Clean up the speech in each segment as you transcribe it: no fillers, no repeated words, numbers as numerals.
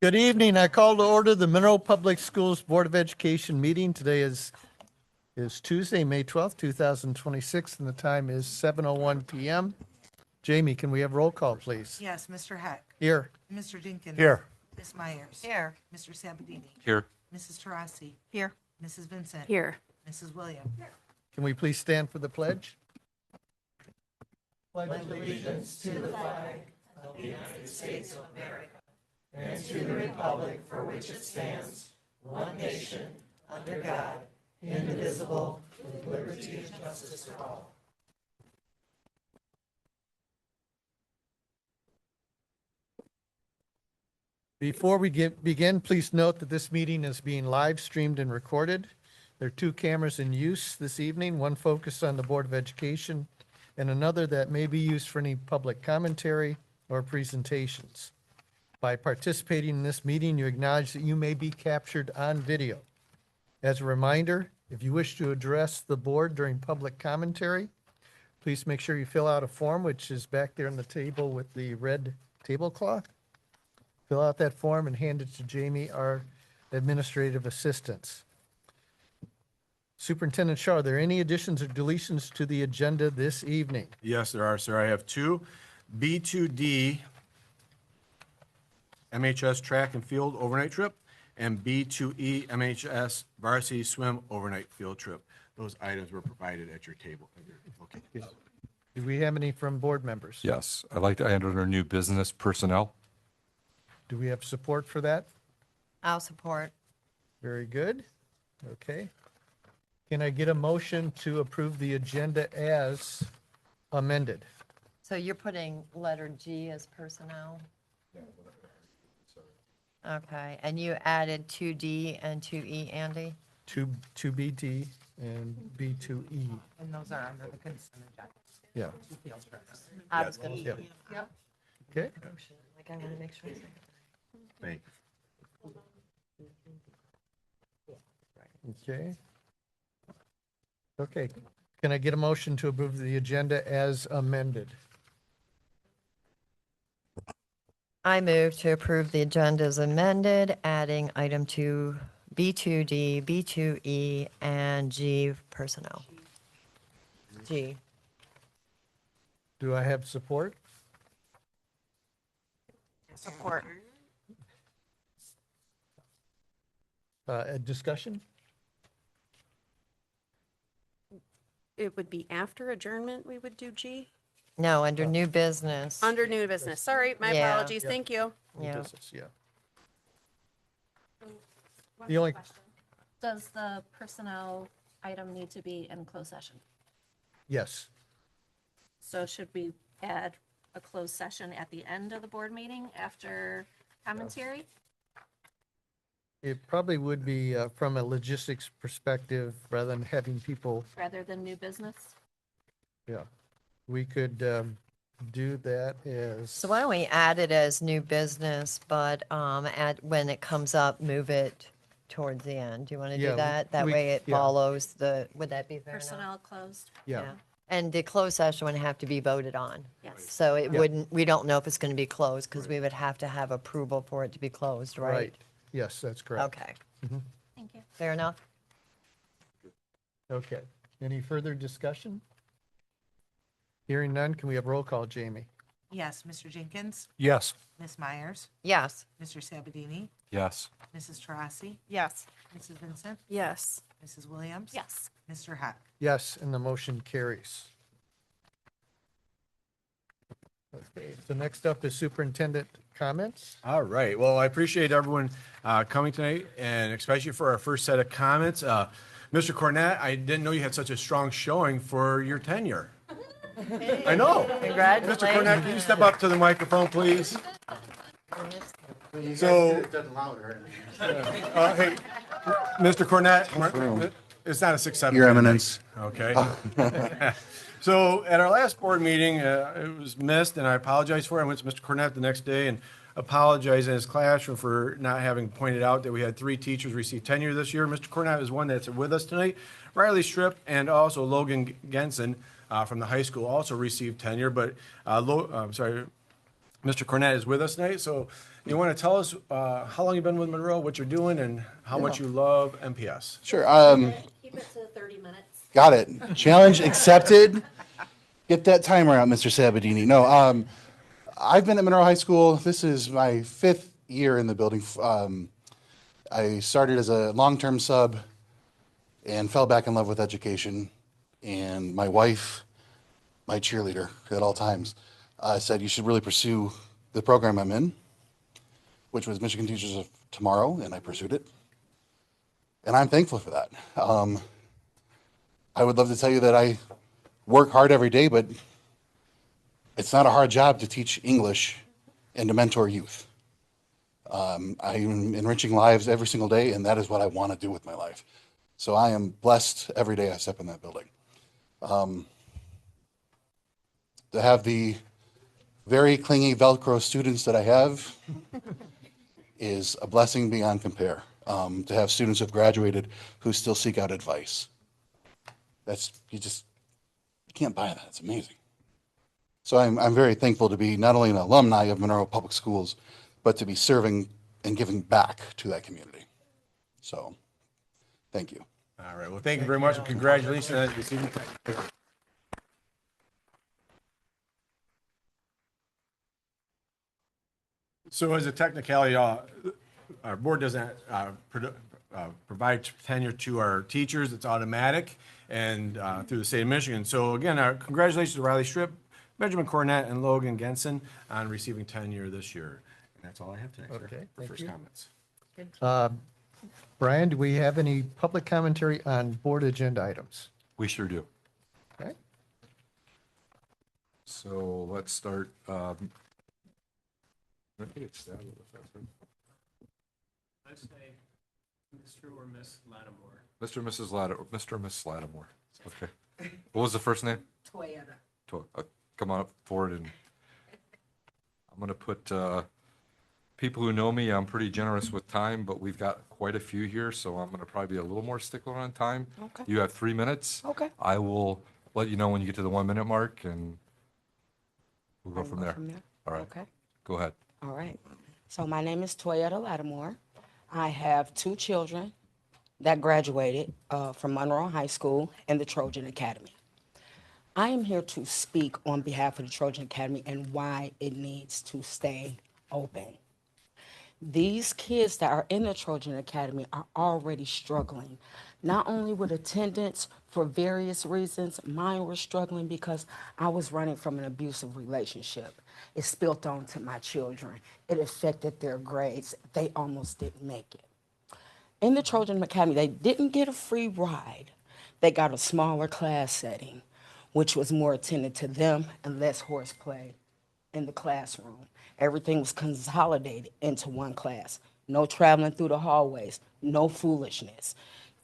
Good evening. I call to order the Monroe Public Schools Board of Education meeting. Today is Tuesday, May 12th, 2026, and the time is 7:01 PM. Jamie, can we have roll call, please? Yes, Mr. Heck. Here. Mr. Jenkins. Here. Ms. Myers. Here. Mr. Sabatini. Here. Mrs. Tarasi. Here. Mrs. Vincent. Here. Mrs. Williams. Can we please stand for the pledge? Before we begin, please note that this meeting is being live streamed and recorded. There are two cameras in use this evening, one focused on the Board of Education and another that may be used for any public commentary or presentations. By participating in this meeting, you acknowledge that you may be captured on video. As a reminder, if you wish to address the board during public commentary, please make sure you fill out a form, which is back there on the table with the red tablecloth. Fill out that form and hand it to Jamie, our administrative assistant. Superintendent Shaw, are there any additions or deletions to the agenda this evening? Yes, there are, sir. I have two. B2D MHS track and field overnight trip and B2E MHS varsity swim overnight field trip. Those items were provided at your table. Okay. Do we have any from board members? Yes, I'd like to add under new business personnel. Do we have support for that? I'll support. Very good. Okay. Can I get a motion to approve the agenda as amended? So you're putting letter G as personnel? Okay, and you added 2D and 2E, Andy? 2BD and B2E. And those are under the consent agenda. Yeah. Two field trips. I was gonna. Yep. Okay. Like, I wanna make sure. Thank you. Okay. Okay. Can I get a motion to approve the agenda as amended? I move to approve the agenda as amended, adding item 2, B2D, B2E, and G personnel. G. Do I have support? Support. A discussion? It would be after adjournment, we would do G? No, under new business. Under new business. Sorry, my Yeah. apologies. Yeah. Thank you. Yeah. Business, yeah. The only, Does the personnel item need to be in closed session? yes. So should we add a closed session at the end of the board meeting after commentary? It probably would be from a logistics perspective, rather than having people, Rather than new business? yeah. We could do that as. So why don't we add it as new business, but when it comes up, move it towards the end. Do you want to Yeah, do that? That we- way it yeah. follows would that be fair enough? Personnel closed? Yeah, And the closed session would have to be voted on. Yes. So it Yeah. wouldn't, we don't know if it's going to be closed because we would have to have approval for it to be closed, right? right. Yes, that's correct. Okay, Thank you. fair enough? Okay. Any further discussion? Hearing none, can we have roll call, Jamie? Yes, Mr. Jenkins. Yes. Ms. Myers. Yes. Mr. Sabatini. Yes. Mrs. Tarasi. Yes. Mrs. Vincent. Yes. Mrs. Williams. Yes. Mr. Heck. Yes, and the motion carries. Okay, so next up is superintendent comments. All right. Well, I appreciate everyone coming tonight, and especially for our first set of comments. Mr. Cornett, I didn't know you had such a strong showing for your tenure. I know. Congratulations. Mr. Cornett, can you step up to the microphone, please? So, hey, Mr. Cornett, it's not a 6-7. Your Eminence. Okay. So at our last board meeting, it was missed, and I apologize for it. I went to Mr. Cornett the next day and apologized in his classroom for not having pointed out that we had 3 teachers receive tenure this year. Mr. Cornett is one that's with us tonight. Riley Stripp and also Logan Genson from the high school also received tenure, but Mr. Cornett is with us tonight. So You want to tell us how long you've been with Monroe, what you're doing, and how much you love MPS? Sure. Keep it to 30 minutes. Got it. Challenge accepted. Get that timer out, Mr. Sabadini. No, I've been at Monroe High School. This is my 5th year in the building. I started as a long-term sub and fell back in love with education. And my wife, my cheerleader at all times, said you should really pursue the program I'm in, which was Michigan Teachers of Tomorrow, and I pursued it. And I'm thankful for that. I would love to tell you that I work hard every day, but it's not a hard job to teach English and to mentor youth. I'm enriching lives every single day, and that is what I want to do with my life. So I am blessed every day I step in that building. To have the very clingy Velcro students that I have is a blessing beyond compare. To have students who have graduated who still seek out advice. You can't buy that. It's amazing. So I'm very thankful to be not only an alumni of Monroe Public Schools, but to be serving and giving back to that community. So, thank you. All right, well, thank you very much, and congratulations on receiving. So as a technicality, our board doesn't provide tenure to our teachers. It's automatic and through the state of Michigan. So again, congratulations to Riley Strip, Benjamin Cornett, and Logan Genson on receiving tenure this year. And that's all I have tonight, sir, Okay, for thank first you. comments. Brian, do we have any public commentary on board agenda items? We sure do. Okay. So let's start. I think it's started with that, right? Let's say Mr. or Miss Lattimore. Mr. and Mrs. Lattimore, Mr. and Miss Lattimore. Okay. What was the first name? Toyota. Come on up forward and I'm going to put people who know me. I'm pretty generous with time, but we've got quite a few here, so I'm going to probably be a little more stickler on time. Okay. You have 3 minutes. Okay. I will let you know when you get to the 1 minute mark and we'll go I can from go there. from there? All right. Okay. Go ahead. All right. So my name is Toyota Lattimore. I have 2 children that graduated from Monroe High School and the Trojan Academy. I am here to speak on behalf of the Trojan Academy and why it needs to stay open. These kids that are in the Trojan Academy are already struggling, not only with attendance for various reasons. Mine were struggling because I was running from an abusive relationship. It spilled onto my children. It affected their grades. They almost didn't make it. In the Trojan Academy, they didn't get a free ride. They got a smaller class setting, which was more attended to them and less horseplay in the classroom. Everything was consolidated into one class. No traveling through the hallways, no foolishness.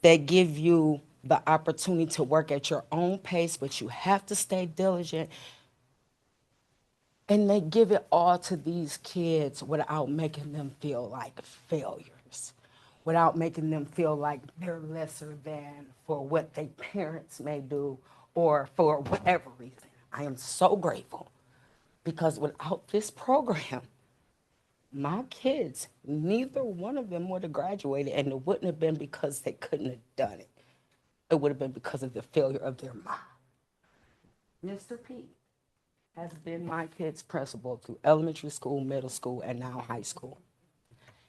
They give you the opportunity to work at your own pace, but you have to stay diligent. And they give it all to these kids without making them feel like failures, without making them feel like they're lesser than for what their parents may do or for whatever reason. I am so grateful because without this program, my kids, neither one of them would have graduated, and it wouldn't have been because they couldn't have done it. It would have been because of the failure of their mom. Mr. P has been my kid's principal through elementary school, middle school, and now high school.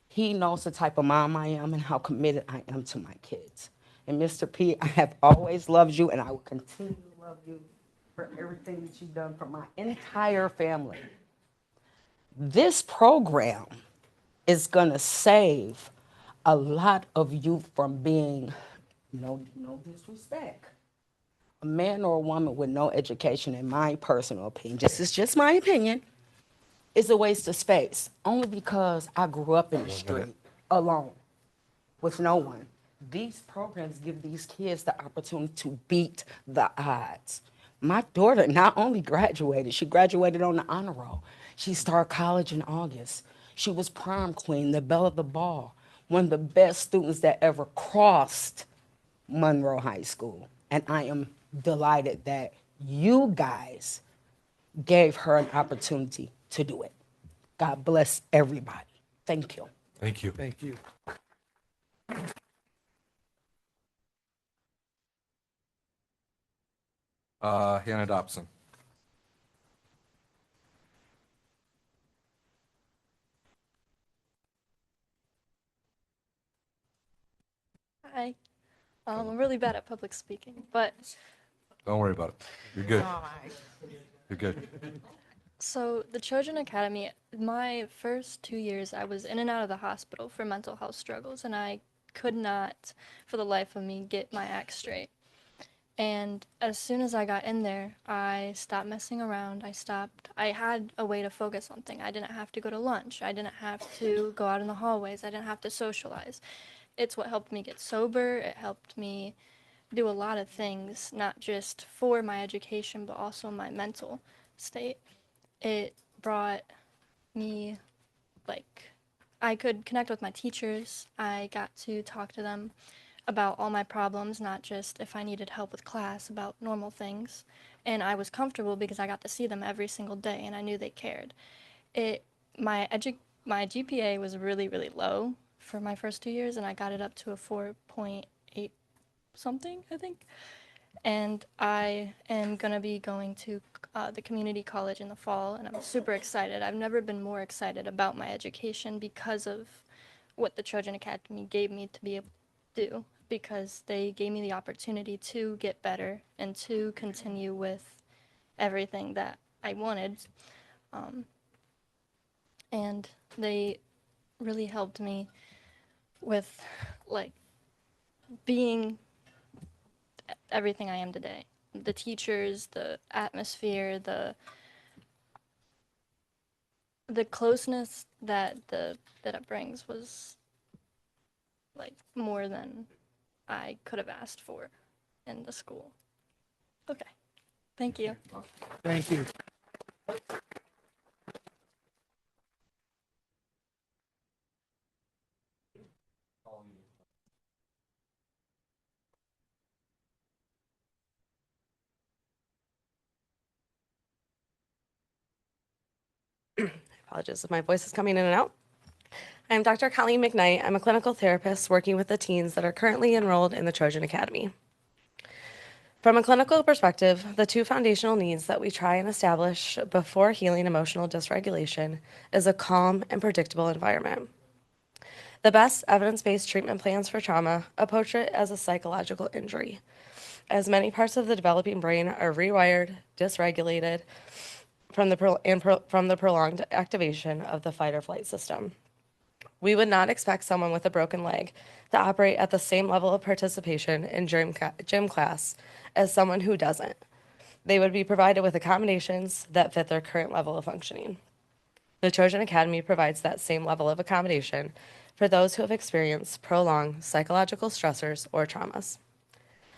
He knows the type of mom I am and how committed I am to my kids. And Mr. P, I have always loved you, and I will continue to love you for everything that you've done for my entire family. This program is gonna save a lot of youth from being, no disrespect, a man or a woman with no education, in my personal opinion, this is just my opinion, is a waste of space, only because I grew up in the street alone with no one. These programs give these kids the opportunity to beat the odds. My daughter not only graduated, she graduated on the honor roll. She started college in August. She was prom queen, the belle of the ball, one of the best students that ever crossed Monroe High School. And I am delighted that you guys gave her an opportunity to do it. God bless everybody. Thank you. Thank you. Thank you. Hannah Dobson. Hi. I'm really bad at public speaking, but Don't worry about it. You're good. You're good. so the Trojan Academy, my first 2 years, I was in and out of the hospital for mental health struggles, and I could not, for the life of me, get my act straight. And as soon as I got in there, I stopped messing around. I had a way to focus on things. I didn't have to go to lunch. I didn't have to go out in the hallways. I didn't have to socialize. It's what helped me get sober. It helped me do a lot of things, not just for my education, but also my mental state. It brought me, like, I could connect with my teachers. I got to talk to them about all my problems, not just if I needed help with class, about normal things. And I was comfortable because I got to see them every single day and I knew they cared. It my my GPA was really, really low for my first 2 years, and I got it up to a 4.8 something, I think. And I am going to be going to the community college in the fall, and I'm super excited. I've never been more excited about my education because of what the Trojan Academy gave me to be able to do, because they gave me the opportunity to get better and to continue with everything that I wanted. And they really helped me with, like, being everything I am today. The teachers, the atmosphere, the closeness that it brings was, like, more than I could have asked for in the school. Okay. Thank you. Thank you. Apologies if my voice is coming in and out. I'm Dr. Colleen McKnight. I'm a clinical therapist working with the teens that are currently enrolled in the Trojan Academy. From a clinical perspective, the two foundational needs that we try and establish before healing emotional dysregulation is a calm and predictable environment. The best evidence-based treatment plans for trauma approach it as a psychological injury, as many parts of the developing brain are rewired, dysregulated, from the prolonged activation of the fight or flight system. We would not expect someone with a broken leg to operate at the same level of participation in gym class as someone who doesn't. They would be provided with accommodations that fit their current level of functioning. The Trojan Academy provides that same level of accommodation for those who have experienced prolonged psychological stressors or traumas.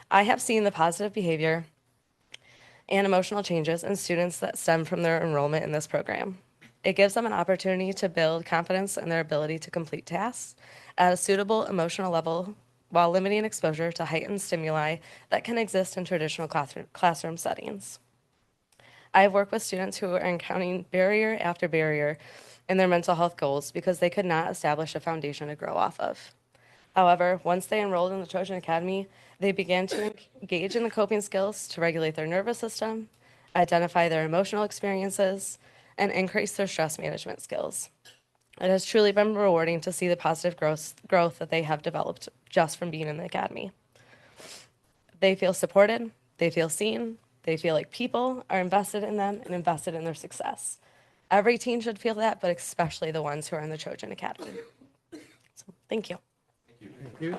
I have seen the positive behavior and emotional changes in students that stem from their enrollment in this program. It gives them an opportunity to build confidence in their ability to complete tasks at a suitable emotional level while limiting exposure to heightened stimuli that can exist in traditional classroom settings. I have worked with students who are encountering barrier after barrier in their mental health goals because they could not establish a foundation to grow off of. However, once they enrolled in the Trojan Academy, they began to engage in the coping skills to regulate their nervous system, identify their emotional experiences, and increase their stress management skills. It has truly been rewarding to see the positive growth that they have developed just from being in the academy. They feel supported, they feel seen, they feel like people are invested in them and invested in their success. Every teen should feel that, but especially the ones who are in the Trojan Academy. So, thank you. Thank you.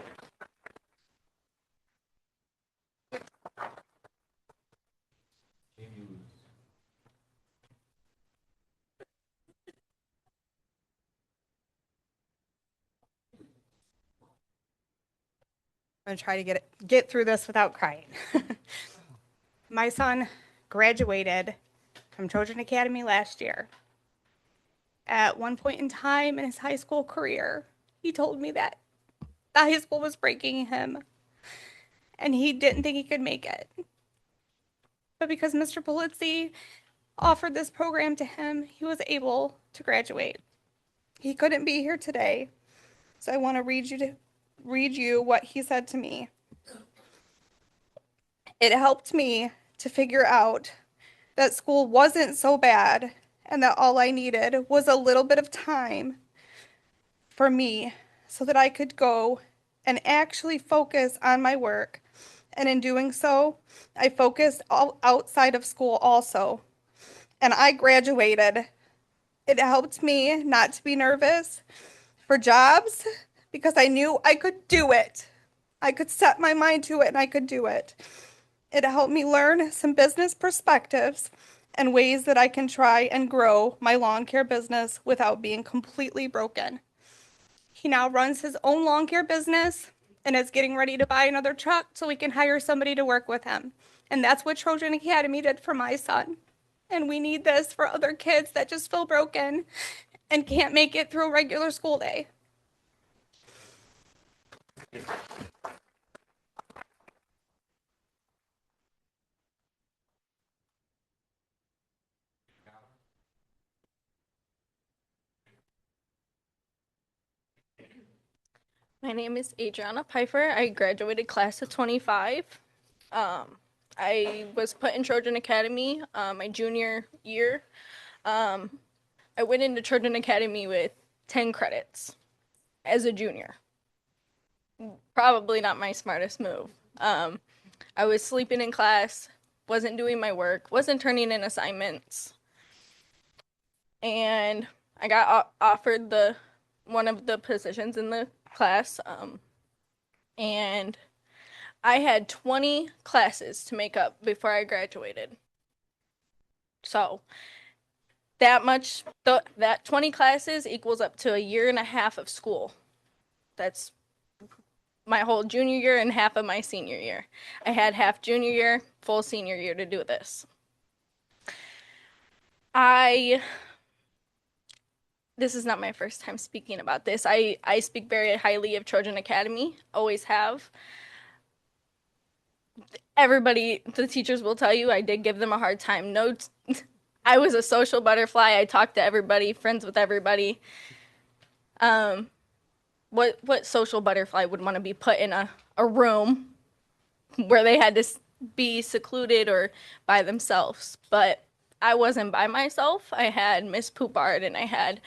I'm going to try to get through this without crying. My son graduated from Trojan Academy last year. At one point in time in his high school career, he told me that the high school was breaking him and he didn't think he could make it. But because Mr. Polizzi offered this program to him, he was able to graduate. He couldn't be here today, so I want to read you what he said to me. It helped me to figure out that school wasn't so bad and that all I needed was a little bit of time for me so that I could go and actually focus on my work. And in doing so, I focused all outside of school also. And I graduated. It helped me not to be nervous for jobs because I knew I could do it. I could set my mind to it and I could do it. It helped me learn some business perspectives and ways that I can try and grow my lawn care business without being completely broken. He now runs his own lawn care business and is getting ready to buy another truck so we can hire somebody to work with him. And that's what Trojan Academy did for my son. And we need this for other kids that just feel broken and can't make it through a regular school day. My name is Adriana Pfeiffer. I graduated class of 25. I was put in Trojan Academy my junior year. I went into Trojan Academy with 10 credits as a junior. Probably not my smartest move. I was sleeping in class, wasn't doing my work, wasn't turning in assignments. And I got offered one of the positions in the class, and I had 20 classes to make up before I graduated. So that 20 classes equals up to a year and a half of school. That's my whole junior year and half of my senior year. I had half junior year, full senior year to do this. This is not my first time speaking about this. I speak very highly of Trojan Academy, always have. Everybody, the teachers will tell you, I did give them a hard time. No, I was a social butterfly. I talked to everybody, friends with everybody. What social butterfly would want to be put in a room where they had to be secluded or by themselves? But I wasn't by myself. I had Miss Poupard and I had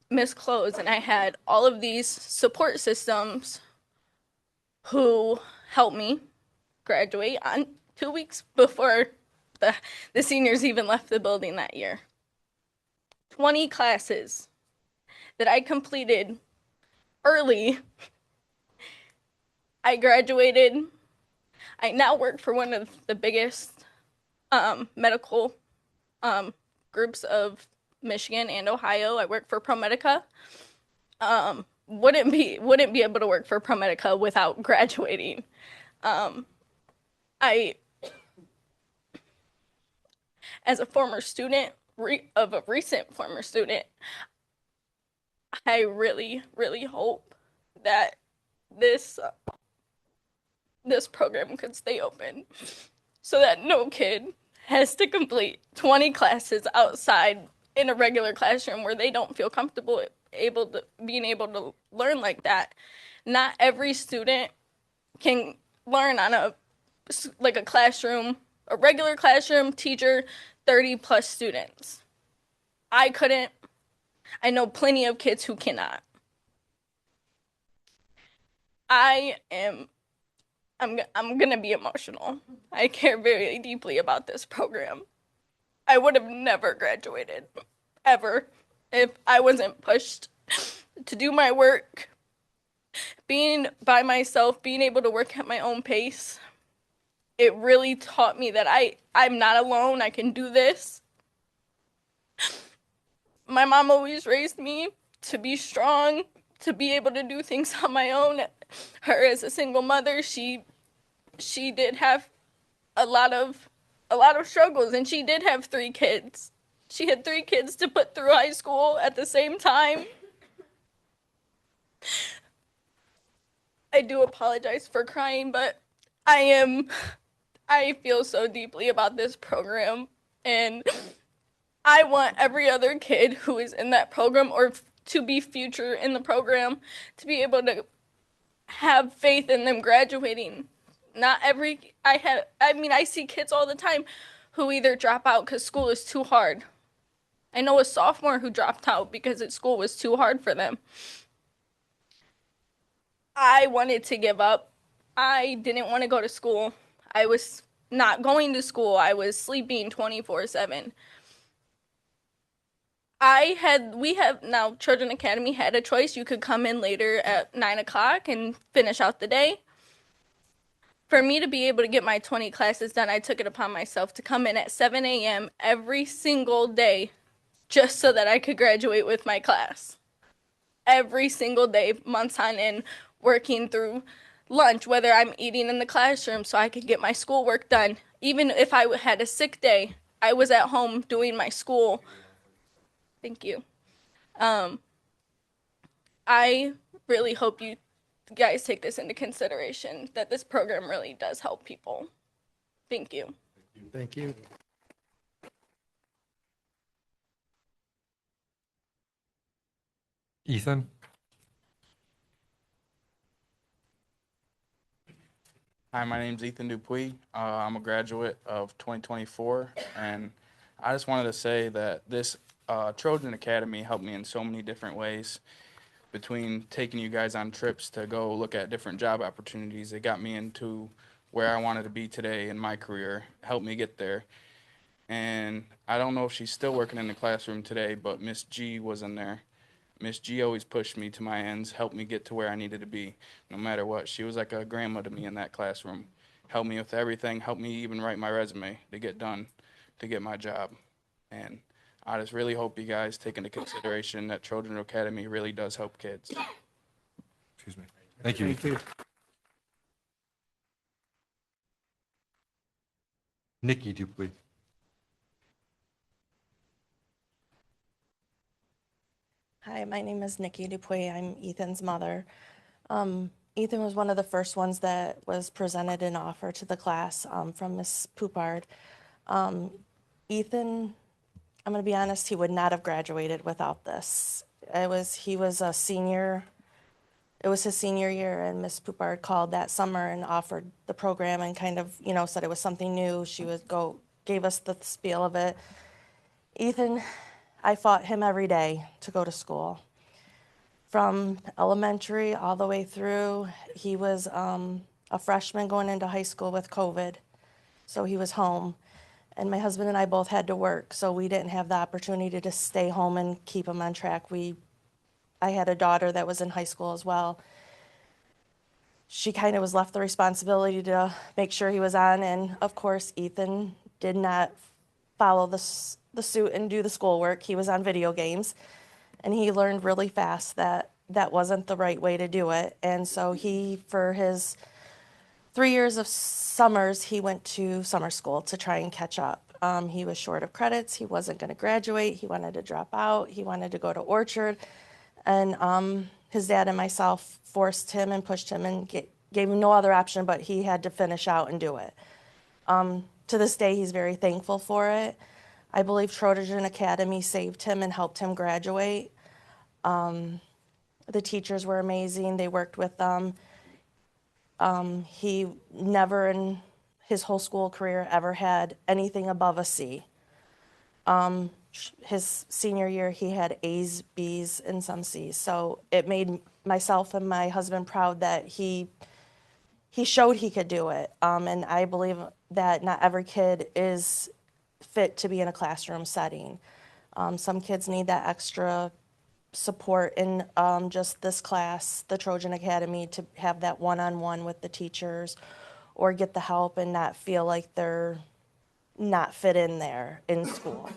Miss Close and I had all of these support systems who helped me graduate on 2 weeks before the seniors even left the building that year. 20 classes that I completed early. I graduated. I now work for one of the biggest medical groups of Michigan and Ohio. I work for ProMedica. Wouldn't be able to work for ProMedica without graduating. As a former student, a recent former student, I really, really hope that this program could stay open so that no kid has to complete 20 classes outside in a regular classroom where they don't feel comfortable being able to learn like that. Not every student can learn on a classroom, a regular classroom, teacher, 30 plus students. I couldn't. I know plenty of kids who cannot. I'm gonna be emotional. I care very deeply about this program. I would have never graduated, ever, if I wasn't pushed to do my work. Being by myself, being able to work at my own pace, it really taught me that I'm not alone. I can do this. My mom always raised me to be strong, to be able to do things on my own. Her as a single mother, she did have a lot of struggles, and she did have 3 kids. She had 3 kids to put through high school at the same time. I do apologize for crying, but I feel so deeply about this program, and I want every other kid who is in that program or to be future in the program, to be able to have faith in them graduating. Not every, I see kids all the time who either drop out because school is too hard. I know a sophomore who dropped out because school was too hard for them. I wanted to give up. I didn't want to go to school. I was not going to school. I was sleeping 24/7. We have now, Children Academy had a choice. You could come in later at 9 o'clock and finish out the day. For me to be able to get my 20 classes done, I took it upon myself to come in at 7 a.m. every single day just so that I could graduate with my class. Every single day, months on end, working through lunch, whether I'm eating in the classroom so I could get my schoolwork done. Even if I had a sick day, I was at home doing my school. Thank you. I really hope you guys take this into consideration, that this program really does help people. Thank you. Thank you. Ethan? Hi, my name's Ethan Dupuis. I'm a graduate of 2024, and I just wanted to say that this Trojan Academy helped me in so many different ways. Between taking you guys on trips to go look at different job opportunities, it got me into where I wanted to be today in my career, helped me get there. And I don't know if she's still working in the classroom today, but Miss G was in there. Miss G always pushed me to my ends, helped me get to where I needed to be, no matter what. She was like a grandma to me in that classroom. Helped me with everything, helped me even write my resume to get done, to get my job. And I just really hope you guys take into consideration that Trojan Academy really does help kids. Excuse me. Thank you. Thank you. Nikki Dupuis. Hi, my name is Nikki Dupuis. I'm Ethan's mother. Ethan was one of the first ones that was presented an offer to the class from Miss Poupard. Ethan, I'm going to be honest, he would not have graduated without this. He was a senior. It was his senior year, and Miss Poupard called that summer and offered the program and kind of, said it was something new. She gave us the spiel of it. Ethan, I fought him every day to go to school. From elementary all the way through, he was a freshman going into high school with COVID, so he was home. And my husband and I both had to work, so we didn't have the opportunity to stay home and keep him on track. I had a daughter that was in high school as well. She kind of was left the responsibility to make sure he was on, and of course, Ethan did not follow the suit and do the schoolwork. He was on video games, and he learned really fast that that wasn't the right way to do it. And so for his 3 years of summers, he went to summer school to try and catch up. He was short of credits. He wasn't going to graduate. He wanted to drop out. He wanted to go to Orchard. And his dad and myself forced him and pushed him and gave him no other option, but he had to finish out and do it. To this day, he's very thankful for it. I believe Trojan Academy saved him and helped him graduate. The teachers were amazing. They worked with them. He never in his whole school career ever had anything above a C. His senior year, he had A's, B's, and some C's. So it made myself and my husband proud that he showed he could do it. And I believe that not every kid is fit to be in a classroom setting. Some kids need that extra support in just this class, the Trojan Academy, to have that one-on-one with the teachers or get the help and not feel like they're not fit in there in school.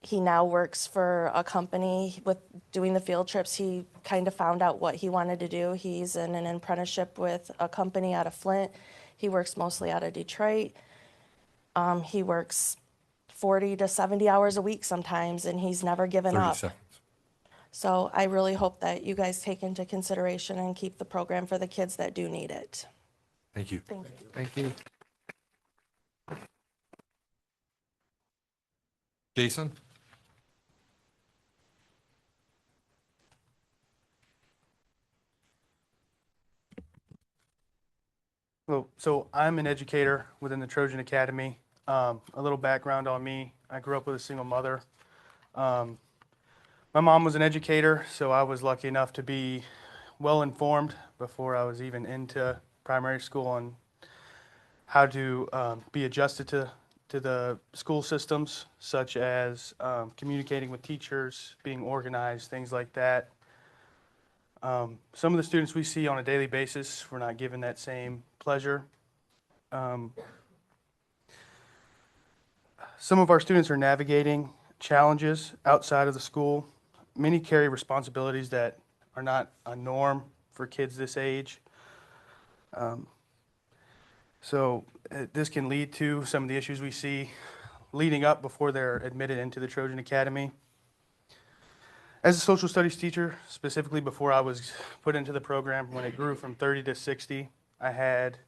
He now works for a company with doing the field trips. He kind of found out what he wanted to do. He's in an apprenticeship with a company out of Flint. He works mostly out of Detroit. He works 40 to 70 hours a week sometimes, and he's never given 30 up. seconds. So I really hope that you guys take into consideration and keep the program for the kids that do need it. Thank you. Thank you. Thank you. Jason? Well, so I'm an educator within the Trojan Academy. A little background on me. I grew up with a single mother. My mom was an educator, so I was lucky enough to be well informed before I was even into primary school on how to be adjusted to the school systems, such as communicating with teachers, being organized, things like that. Some of the students we see on a daily basis, we're not given that same pleasure. Some of our students are navigating challenges outside of the school. Many carry responsibilities that are not a norm for kids this age. This can lead to some of the issues we see leading up before they're admitted into the Trojan Academy. As a social studies teacher, specifically before I was put into the program, when it grew from 30 to 60, I had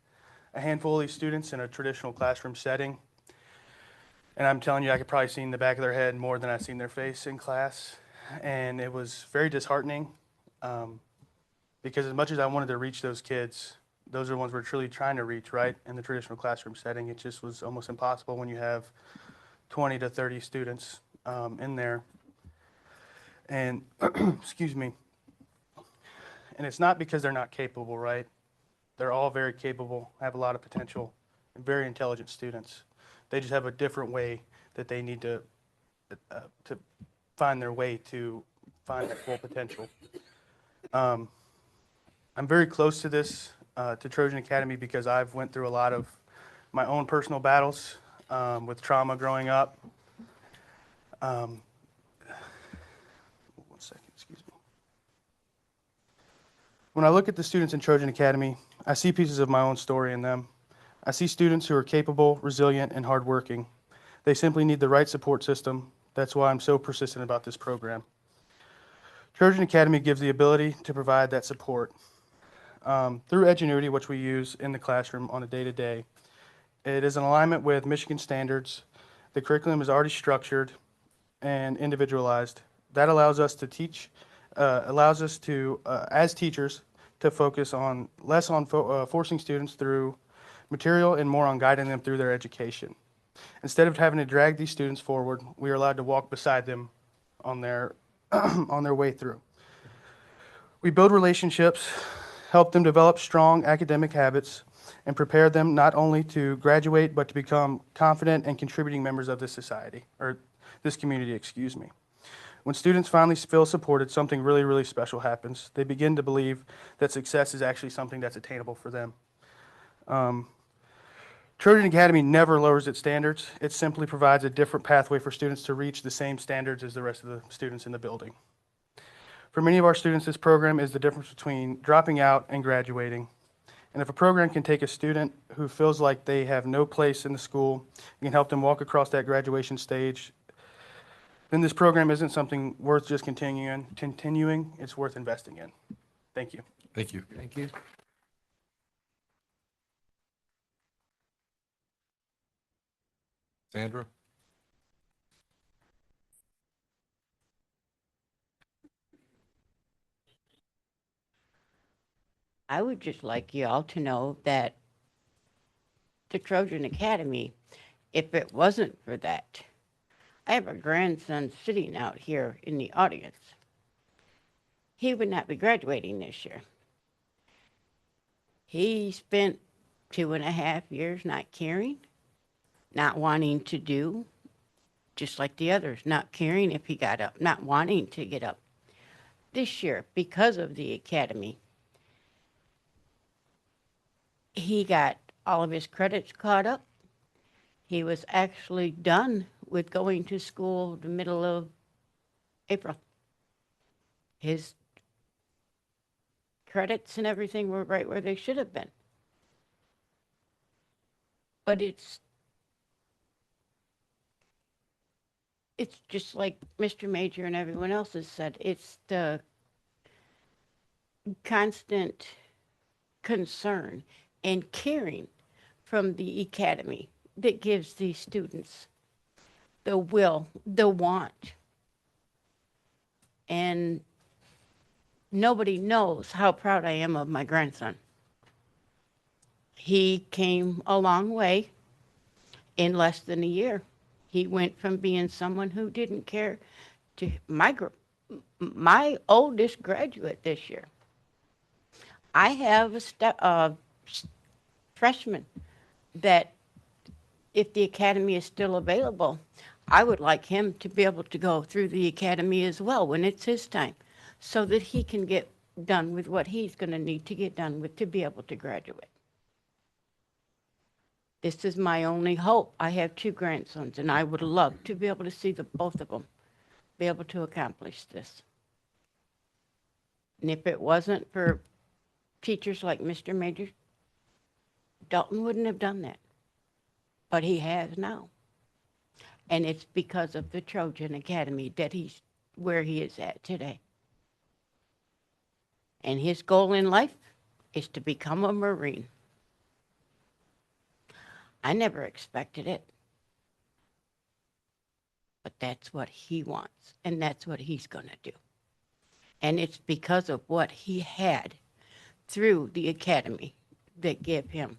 a handful of these students in a traditional classroom setting. And I'm telling you, I could probably see in the back of their head more than I've seen their face in class. And it was very disheartening because as much as I wanted to reach those kids, those are the ones we're truly trying to reach, right? In the traditional classroom setting, it just was almost impossible when you have 20 to 30 students in there. And, excuse me, and it's not because they're not capable, right? They're all very capable, have a lot of potential, and very intelligent students. They just have a different way that they need to find their way to find their full potential. I'm very close to this, to Trojan Academy, because I've went through a lot of my own personal battles with trauma growing up. One second, excuse me. When I look at the students in Trojan Academy, I see pieces of my own story in them. I see students who are capable, resilient, and hardworking. They simply need the right support system. That's why I'm so persistent about this program. Trojan Academy gives the ability to provide that support. Through Edgenuity, which we use in the classroom on a day-to-day, it is in alignment with Michigan standards. The curriculum is already structured and individualized. That allows us to teach, as teachers, to focus on less on forcing students through material and more on guiding them through their education. Instead of having to drag these students forward, we are allowed to walk beside them on their on their way through. We build relationships, help them develop strong academic habits, and prepare them not only to graduate, but to become confident and contributing members of this society, or this community, excuse me. When students finally feel supported, something really, really special happens. They begin to believe that success is actually something that's attainable for them. Trojan Academy never lowers its standards. It simply provides a different pathway for students to reach the same standards as the rest of the students in the building. For many of our students, this program is the difference between dropping out and graduating. And if a program can take a student who feels like they have no place in the school and can help them walk across that graduation stage, then this program isn't something worth just continuing. It's worth investing in. Thank you. Thank you. Thank you. Sandra? I would just like you all to know that the Trojan Academy, if it wasn't for that, I have a grandson sitting out here in the audience. He would not be graduating this year. He spent 2.5 years not caring, not wanting to do, just like the others, not caring if he got up, not wanting to get up. This year, because of the academy, he got all of his credits caught up. He was actually done with going to school the middle of April. His credits and everything were right where they should have been. But it's just like Mr. Major and everyone else has said, it's the constant concern and caring from the academy that gives these students the will, the want. And nobody knows how proud I am of my grandson. He came a long way in less than a year. He went from being someone who didn't care to my oldest graduate this year. I have a freshman that, if the academy is still available, I would like him to be able to go through the academy as well when it's his time, so that he can get done with what he's going to need to get done with to be able to graduate. This is my only hope. I have 2 grandsons, and I would love to be able to see both of them be able to accomplish this. And if it wasn't for teachers like Mr. Major, Dalton wouldn't have done that. But he has now. And it's because of the Trojan Academy that he's where he is at today. And his goal in life is to become a Marine. I never expected it. But that's what he wants, and that's what he's going to do. And it's because of what he had through the academy that gave him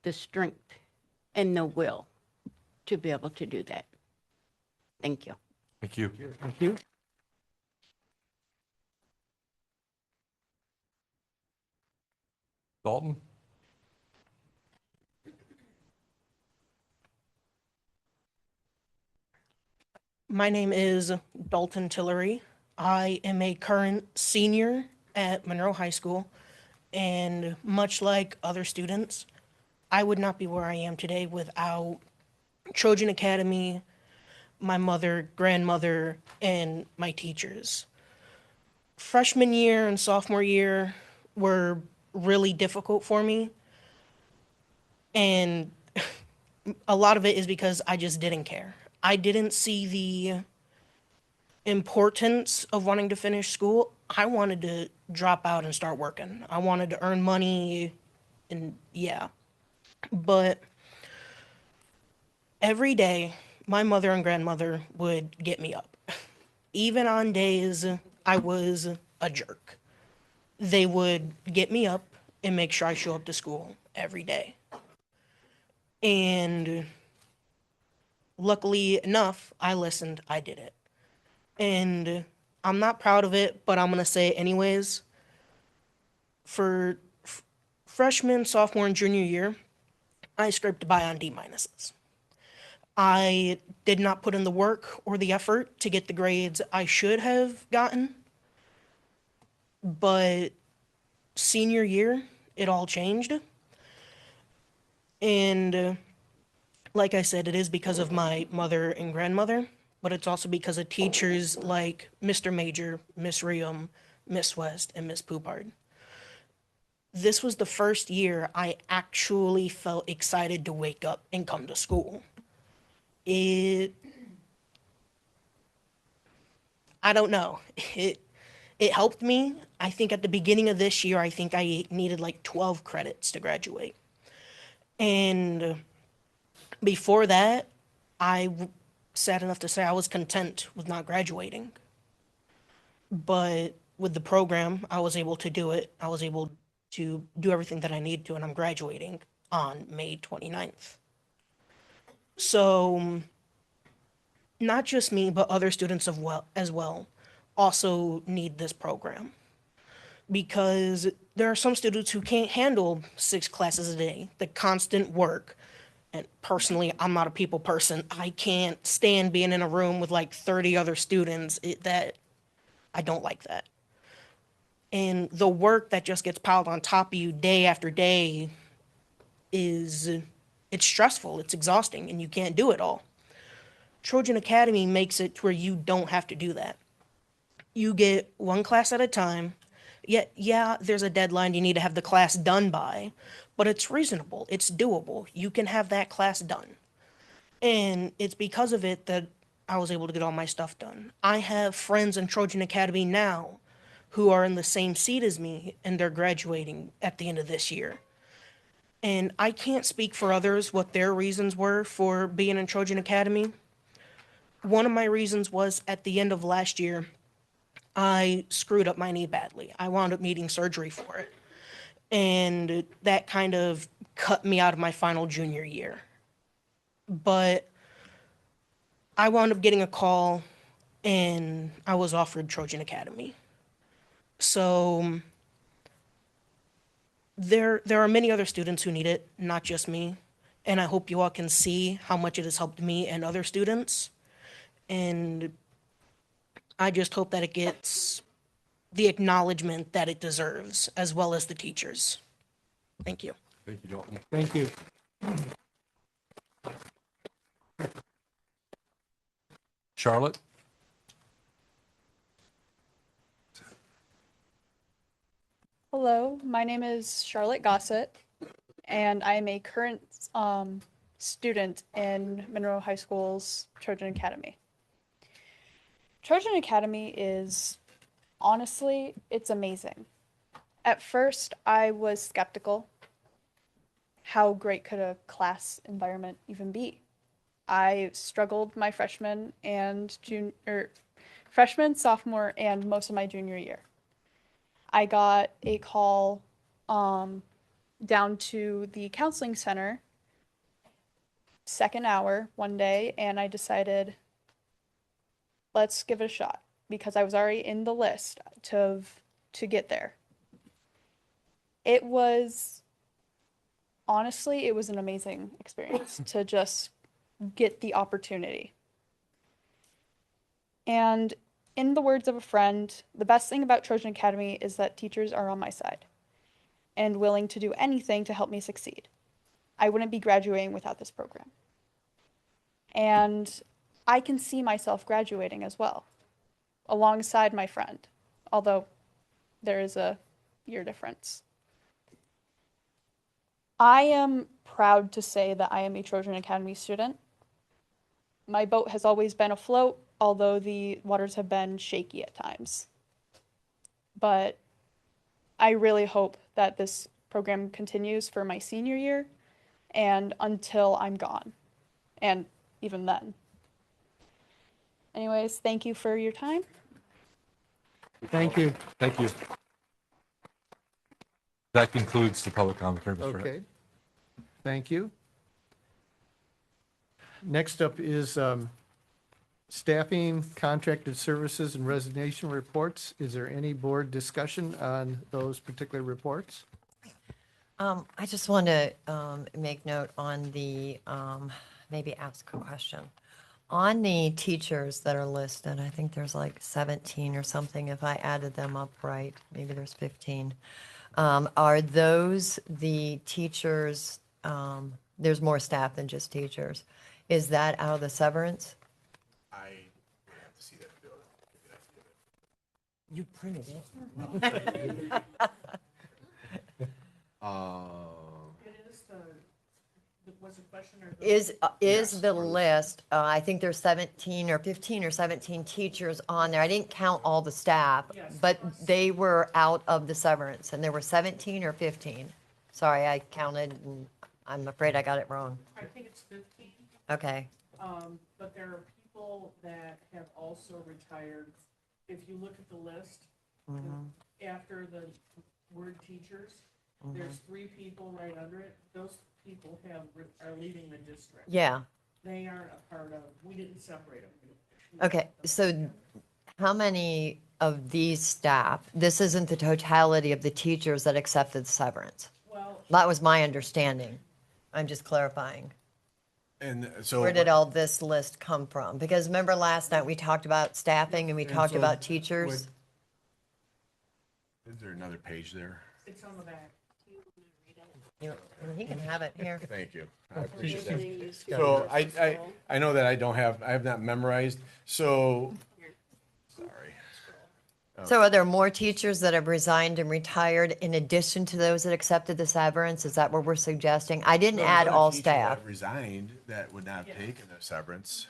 the strength and the will to be able to do that. Thank you. Thank you. Thank you. Dalton? My name is Dalton Tillery. I am a current senior at Monroe High School, and much like other students, I would not be where I am today without Trojan Academy, my mother, grandmother, and my teachers. Freshman year and sophomore year were really difficult for me, and a lot of it is because I just didn't care. I didn't see the importance of wanting to finish school. I wanted to drop out and start working. I wanted to earn money, and yeah. But every day, my mother and grandmother would get me up. Even on days I was a jerk, they would get me up and make sure I show up to school every day. And luckily enough, I listened, I did it. And I'm not proud of it, but I'm going to say it anyways. For freshman, sophomore, and junior year, I scraped by on D-minuses. I did not put in the work or the effort to get the grades I should have gotten. But senior year, it all changed. And like I said, it is because of my mother and grandmother, but it's also because of teachers like Mr. Major, Miss Riam, Miss West, and Miss Poupard. This was the first year I actually felt excited to wake up and come to school. I don't know. It helped me. I think at the beginning of this year, I think I needed like 12 credits to graduate. And before that, sad enough to say I was content with not graduating. But with the program, I was able to do it. I was able to do everything that I needed to, and I'm graduating on May 29th. So not just me, but other students as well also need this program, because there are some students who can't handle 6 classes a day, the constant work. And personally, I'm not a people person. I can't stand being in a room with like 30 other students. I don't like that. And the work that just gets piled on top of you day after day it's stressful, it's exhausting, and you can't do it all. Trojan Academy makes it to where you don't have to do that. You get 1 class at a time. Yeah, there's a deadline you need to have the class done by, but it's reasonable, it's doable. You can have that class done. And it's because of it that I was able to get all my stuff done. I have friends in Trojan Academy now who are in the same seat as me, and they're graduating at the end of this year. And I can't speak for others what their reasons were for being in Trojan Academy. One of my reasons was at the end of last year, I screwed up my knee badly. I wound up needing surgery for it. And that kind of cut me out of my final junior year. But I wound up getting a call and I was offered Trojan Academy. So there are many other students who need it, not just me. And I hope you all can see how much it has helped me and other students. And I just hope that it gets the acknowledgement that it deserves, as well as the teachers. Thank you. Thank you, Dalton. Thank you. Charlotte? Hello, my name is Charlotte Gossett, and I am a current student in Monroe High School's Trojan Academy. Trojan Academy is, honestly, it's amazing. At first, I was skeptical. How great could a class environment even be? I struggled my freshman, sophomore, and most of my junior year. I got a call down to the counseling center, second hour one day, and I decided, let's give it a shot, because I was already in the list to get there. It was, honestly, it was an amazing experience to just get the opportunity. And in the words of a friend, the best thing about Trojan Academy is that teachers are on my side and willing to do anything to help me succeed. I wouldn't be graduating without this program. And I can see myself graduating as well, alongside my friend, although there is a year difference. I am proud to say that I am a Trojan Academy student. My boat has always been afloat, although the waters have been shaky at times. But I really hope that this program continues for my senior year and until I'm gone, and even then. Anyways, thank you for your time. Thank you. Thank you. That concludes the public commentary, Mr. Head. Okay. Thank you. Next up is staffing, contracted services, and resignation reports. Is there any board discussion on those particular reports? I just want to make note on the, maybe ask a question. On the teachers that are listed, I think there's like 17 or something, if I added them up right, maybe there's 15. Are those the teachers, there's more staff than just teachers. Is that out of the severance? I have to see that bill. You printed it. Was the question or? Is the list, I think there's 17 or 15 or 17 teachers on there. I didn't count all the staff, but they were out of the severance, and there were 17 or 15. Sorry, I counted, and I'm afraid I got it wrong. I think it's 15. Okay. But there are people that have also retired. If you look at the list, after the word teachers, there's 3 people right under it. Those people are leaving the district. Yeah. They aren't a part of, we didn't separate them. Okay, so how many of these staff, this isn't the totality of the teachers that accepted severance? Well, that was my understanding. I'm just clarifying. And so. Where did all this list come from? Because remember last night we talked about staffing and we talked so about teachers? Is there another page there? It's on the back. He can have it here. Thank you. I appreciate that. So I know that I have not memorized, so, sorry. So are there more teachers that have resigned and retired in addition to those that accepted the severance? Is that what we're suggesting? I didn't No, add there's all other teachers staff. that resigned that would not have taken the severance.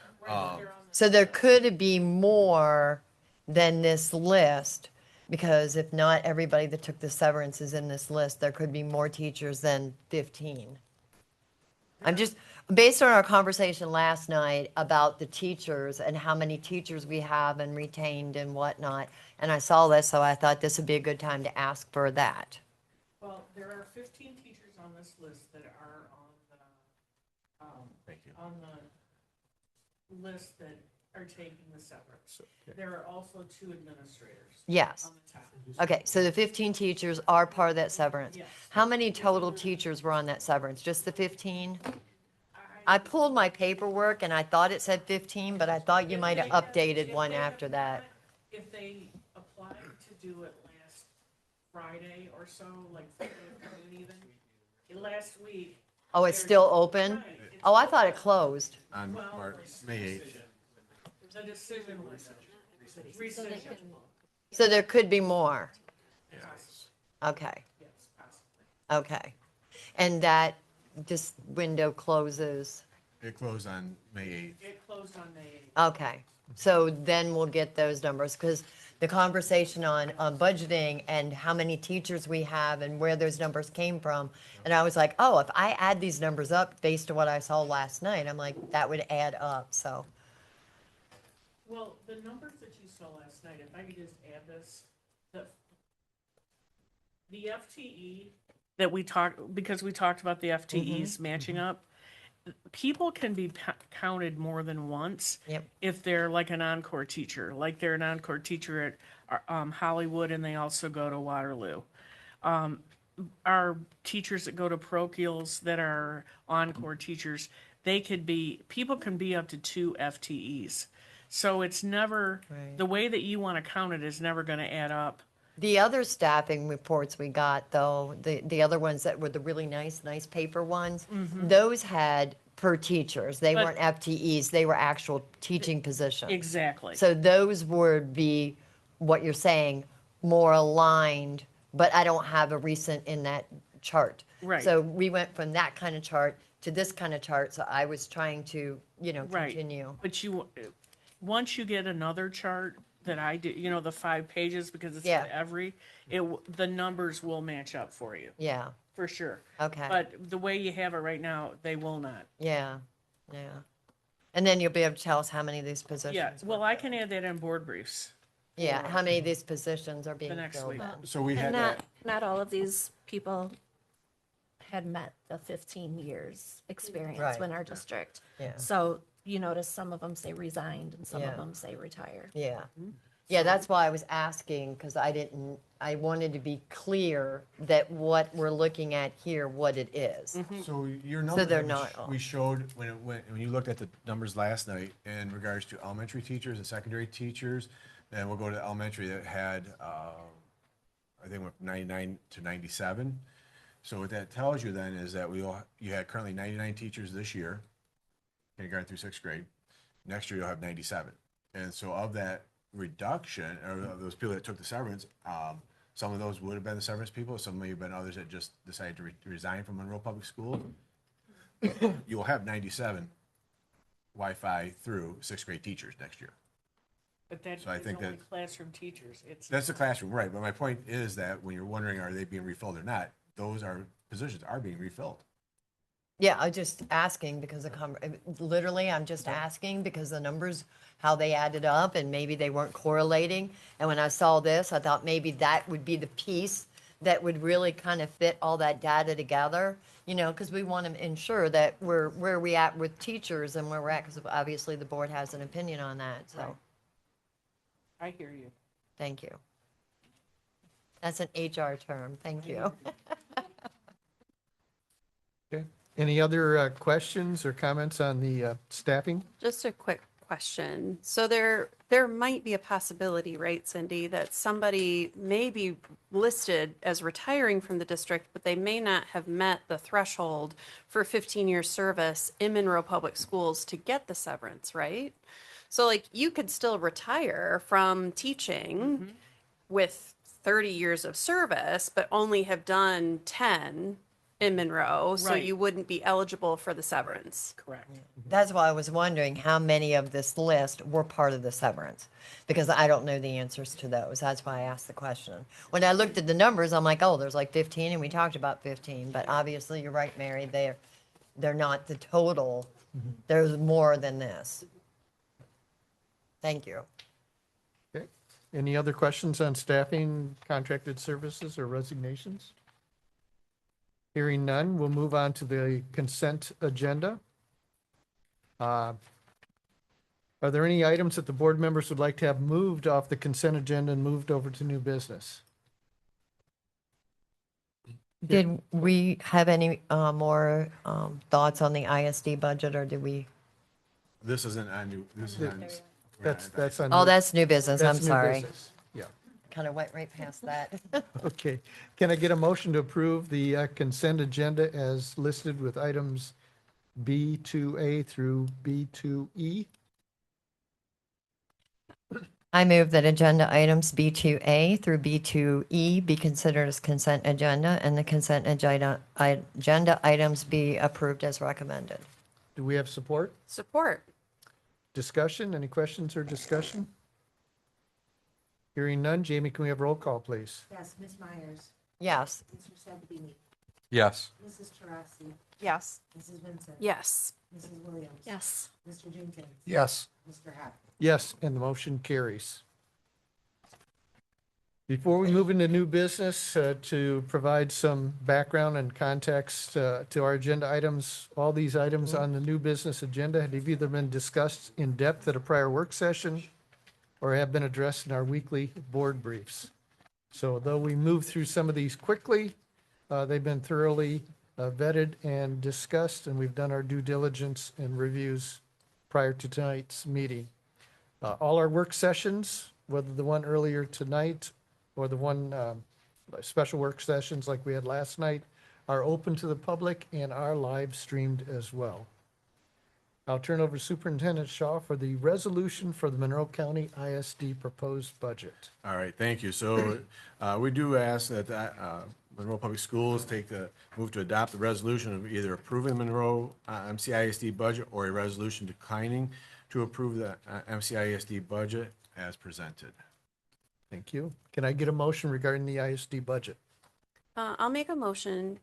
So there could be more than this list, because if not everybody that took the severance is in this list, there could be more teachers than 15. I'm just, based on our conversation last night about the teachers and how many teachers we have and retained and whatnot, and I saw this, so I thought this would be a good time to ask for that. Well, there are 15 teachers on this list that are on the list that are taking the severance. There are also 2 administrators. Yes. On the top. Okay, so the 15 teachers are part of that severance. Yes. How many total teachers were on that severance? Just the 15? I pulled my paperwork and I thought it said 15, but I thought you might have updated one after that. If they applied to do it last Friday or so, like Friday afternoon even, last week. Oh, it's still open? Oh, I thought it closed. On May 8th. The decision was rescission. So there could be more. Yes. Okay, Yes, possibly. okay. And that this window closes. It closed on May 8th. It closed on May 8th. Okay, so then we'll get those numbers, because the conversation on budgeting and how many teachers we have and where those numbers came from, and I was like, oh, if I add these numbers up based on what I saw last night, I'm like, that would add up, so. Well, the numbers that you saw last night, if I could just add this, the FTE that we talked, because we talked about the FTEs matching up, people can be counted more than once. Yep. If they're like an encore teacher, like they're an encore teacher at Hollywood and they also go to Waterloo. Our teachers that go to parochials that are encore teachers, people can be up to 2 FTEs. So it's never, the way that you want to count it is never going to add up. The other staffing reports we got, though, the other ones that were the really nice paper ones, those had per teachers. They But- weren't FTEs, they were actual teaching positions. Exactly. So those would be, what you're saying, more aligned, but I don't have a recent in that chart. Right. So we went from that kind of chart to this kind of chart, so I was trying to, Right. continue. But once you get another chart that I did, the 5 pages, because it's Yeah. for every, the numbers will match up for you, Yeah, for sure. okay. But the way you have it right now, they will not. Yeah, yeah. And then you'll be able to tell us how many of these positions. Yeah, well, I can add that in board briefs. Yeah, how many of these positions are being next filled week. in? So we had And that. not all of these people had met the 15 years experience Right. when our district. Yeah. So you notice some of them say resigned and some Yeah. of them say retired. Yeah. Yeah, that's why I was asking, because I wanted to be clear that what we're looking at here, what it is. So your numbers they're that not all- we showed when you looked at the numbers last night in regards to elementary teachers and secondary teachers, then we'll go to elementary that had, I think went from 99 to 97. So what that tells you then is that you had currently 99 teachers this year, kindergarten through 6th grade. Next year you'll have 97. And so of that reduction, or of those people that took the severance, some of those would have been the severance people, some may have been others that just decided to resign from Monroe Public School. You will have 97 Wi-Fi through 6th grade teachers next year. But that is So I think only that- classroom teachers. That's the classroom, right, but my point is that when you're wondering, are they being refilled or not, those positions are being refilled. Yeah, I'm just asking because literally, I'm just asking because the numbers, how they added up and maybe they weren't correlating. And when I saw this, I thought maybe that would be the piece that would really kind of fit all that data together, because we want to ensure that we're where we at with teachers and where we're at, because obviously the board has an opinion on that, so, Right. I hear you. thank you. That's an HR term, thank you. Okay. Any other questions or comments on the staffing? Just a quick question. So there might be a possibility, right, Cindy, that somebody may be listed as retiring from the district, but they may not have met the threshold for 15-year service in Monroe Public Schools to get the severance, right? So like you could still retire from teaching with 30 years of service, but only have done 10 in Monroe, so Right. you wouldn't be eligible for the severance. Correct. That's why I was wondering how many of this list were part of the severance, because I don't know the answers to those. That's why I asked the question. When I looked at the numbers, I'm like, oh, there's like 15, and we talked about 15, but obviously you're right, Mary, they're not the total. There's more than this. Thank you. Okay. Any other questions on staffing, contracted services, or resignations? Hearing none, we'll move on to the consent agenda. Are there any items that the board members would like to have moved off the consent agenda and moved over to new business? Did we have any more thoughts on the ISD budget, or did we? This isn't on new, this is on. That's on. Oh, that's new business. I'm that's new sorry. business. Yeah. Kind of went right past that. Okay. Can I get a motion to approve the consent agenda as listed with items B2A through B2E? I move that agenda items B2A through B2E be considered as consent agenda, and the consent agenda items be approved as recommended. Do we have support? Support. Discussion? Any questions or discussion? Hearing none. Jamie, can we have roll call, please? Yes, Ms. Myers. Yes. Mr. Sabatini. Yes. Mrs. Taurasi. Yes. Mrs. Vincent. Yes. Mrs. Williams. Yes. Mr. Jenkins. Yes. Mr. Hack. Yes, and the motion carries. Before we move into new business, to provide some background and context to our agenda items, all these items on the new business agenda have either been discussed in depth at a prior work session or have been addressed in our weekly board briefs. So though we moved through some of these quickly, they've been thoroughly vetted and discussed, and we've done our due diligence and reviews prior to tonight's meeting. All our work sessions, whether the one earlier tonight or the one special work sessions like we had last night, are open to the public and are live streamed as well. I'll turn over to Superintendent Shaw for the resolution for the Monroe County ISD proposed budget. All right, thank you. So we do ask that Monroe Public Schools move to adopt the resolution of either approving the Monroe MCISD budget or a resolution declining to approve the MCISD budget as presented. Thank you. Can I get a motion regarding the ISD budget? I'll make a motion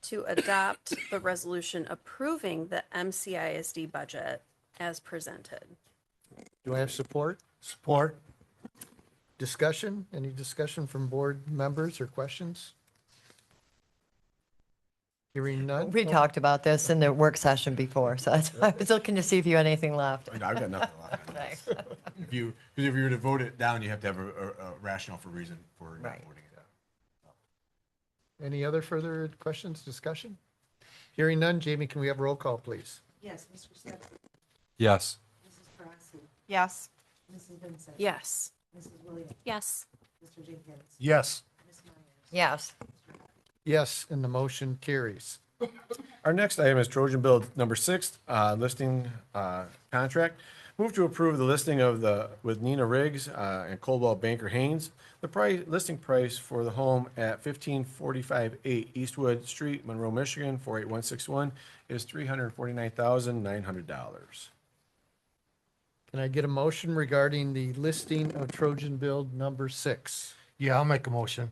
to adopt the resolution approving the MCISD budget as presented. Do I have support? Support. Discussion? Any discussion from board members or questions? Hearing none? We talked about this in the work session before, so that's why I was looking to see if you had anything left. I've got nothing left. Thanks. If you were to vote it down, you have to have a rationale for reason for not Right. voting it down. Any other further questions, discussion? Hearing none. Jamie, can we have roll call, please? Yes, Mr. Sabatini. Yes. Mrs. Taurasi. Yes. Mrs. Vincent. Yes. Mrs. Williams. Yes. Mr. Jenkins. Yes. Ms. Myers. Yes. Yes, and the motion carries. Our next item is Trojan Bill number 6, listing contract. Move to approve the listing with Nina Riggs and Coldwell Banker Haynes. The listing price for the home at 15458 Eastwood Street, Monroe, Michigan, 48161 is $349,900. Can I get a motion regarding the listing of Trojan Build number 6? Yeah, I'll make a motion.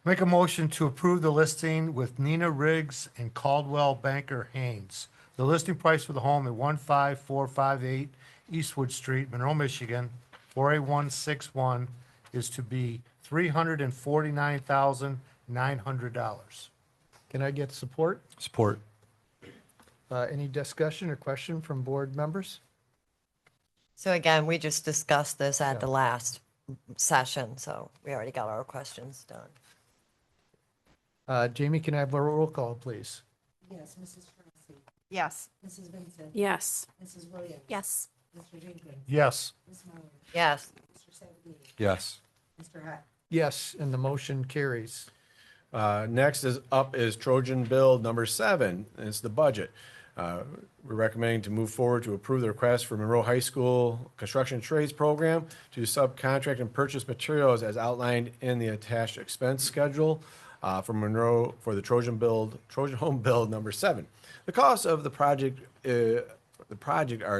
Make a motion to approve the listing with Nina Riggs and Caldwell Banker Haynes. The listing price for the home at 15458 Eastwood Street, Monroe, Michigan, 48161 is to be $349,900. Can I get support? Support. Any discussion or question from board members? So again, we just discussed this at the last session, so we already got our questions done. Jamie, can I have a roll call, please? Yes, Mrs. Taurasi. Yes. Mrs. Vincent. Yes. Mrs. Williams. Yes. Mr. Jenkins. Yes. Ms. Myers. Yes. Mr. Sabatini. Yes. Mr. Hack. Yes, and the motion carries. Next is Trojan Bill number 7. It's the budget. We're recommending to move forward to approve the request for Monroe High School Construction Trades Program to subcontract and purchase materials as outlined in the attached expense schedule for Monroe for the Trojan Home Build number 7. The costs of the project are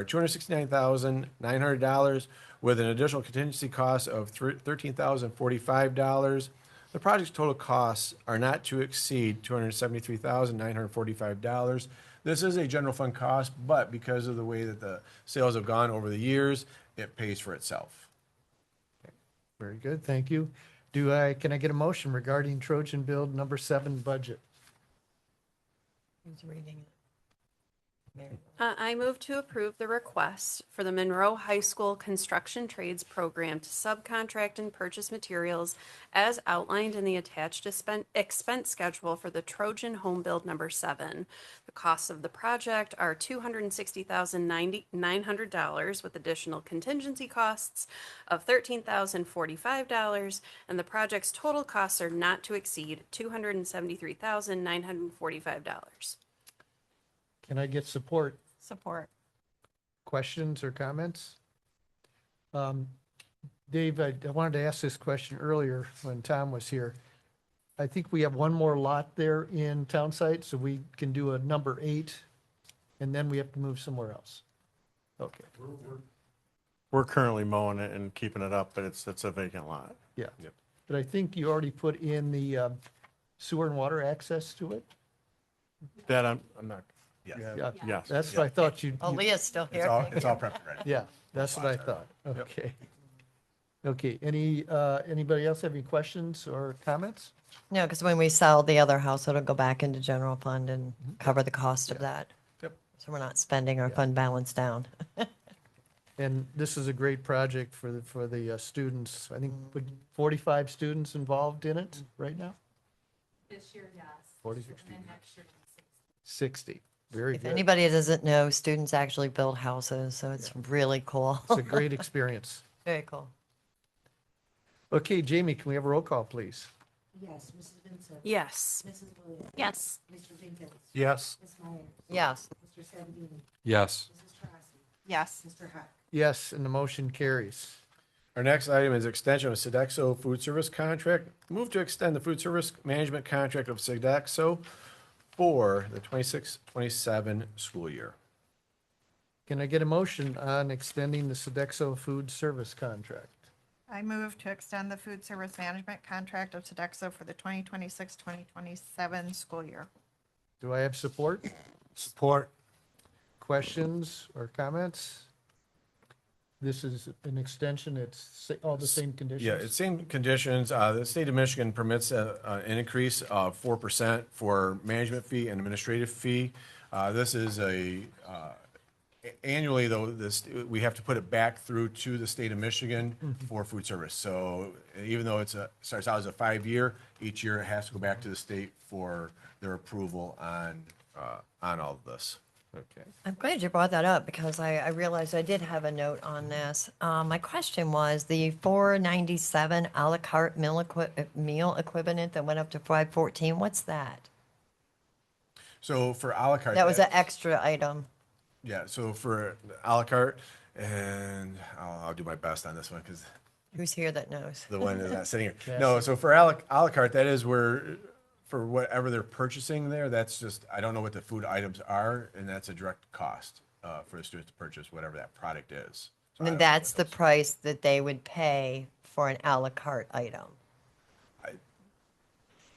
$269,900 with an additional contingency cost of $13,045. The project's total costs are not to exceed $273,945. This is a general fund cost, but because of the way that the sales have gone over the years, it pays for itself. Very good, thank you. Can I get a motion regarding Trojan Build number 7 budget? Who's reading it? Mary. I move to approve the request for the Monroe High School Construction Trades Program to subcontract and purchase materials as outlined in the attached expense schedule for the Trojan Home Build number 7. The costs of the project are $260,900 with additional contingency costs of $13,045, and the project's total costs are not to exceed $273,945. Can I get support? Support. Questions or comments? Dave, I wanted to ask this question earlier when Tom was here. I think we have one more lot there in town site, so we can do a number 8, and then we have to move somewhere else. Okay, We're currently mowing it and keeping it up, but it's a vacant lot. yeah. But I think you already put in the sewer and water access to it? That I'm not, Yeah, yes. that's what I thought you'd. Oh, Leah's still here. It's all prepped ready. Yeah, that's what I thought. Okay. Okay, anybody else have any questions or comments? No, because when we sell the other house, it'll go back into general fund and cover the cost of that. Yep. So we're not spending our fund balance down. And this is a great project for the students. I think 45 students involved in it right now? This year, yes. 46 And next year, 60. Very If good. anybody doesn't know, students actually build houses, so it's really cool. It's a great experience. Very cool. Okay, Jamie, can we have a roll call, please? Yes, Mrs. Vincent. Yes. Mrs. Williams. Yes. Mr. Jenkins. Yes. Ms. Myers. Yes. Mr. Sabatini. Yes. Mrs. Tracy. Yes. Mr. Hack. Yes, and the motion carries. Our next item is extension of Sodexo food service contract. Move to extend the food service management contract of Sodexo for the 26-27 school year. Can I get a motion on extending the Sodexo food service contract? I move to extend the food service management contract of Sodexo for the 2026-2027 school year. Do I have support? Support. Questions or comments? This is an extension, it's all the same conditions? Yeah, it's same conditions. The state of Michigan permits an increase of 4% for management fee and administrative fee. This is annually though, we have to put it back through to the state of Michigan for food service. So even though starts out as a 5-year, each year it has to go back to the state for their approval on all of this. Okay. I'm glad you brought that up because I realized I did have a note on this. My question was the $4.97 a la carte meal equivalent that went up to $5.14. What's that? So for a la carte. That was an extra item. Yeah, so for a la carte, and I'll do my best on this one because Who's here that knows? the one is not sitting here. No, so for a la carte, that is where, for whatever they're purchasing there, that's just, I don't know what the food items are, and that's a direct cost for the students to purchase whatever that product is. So I And don't- that's the price that they would pay for an a la carte item.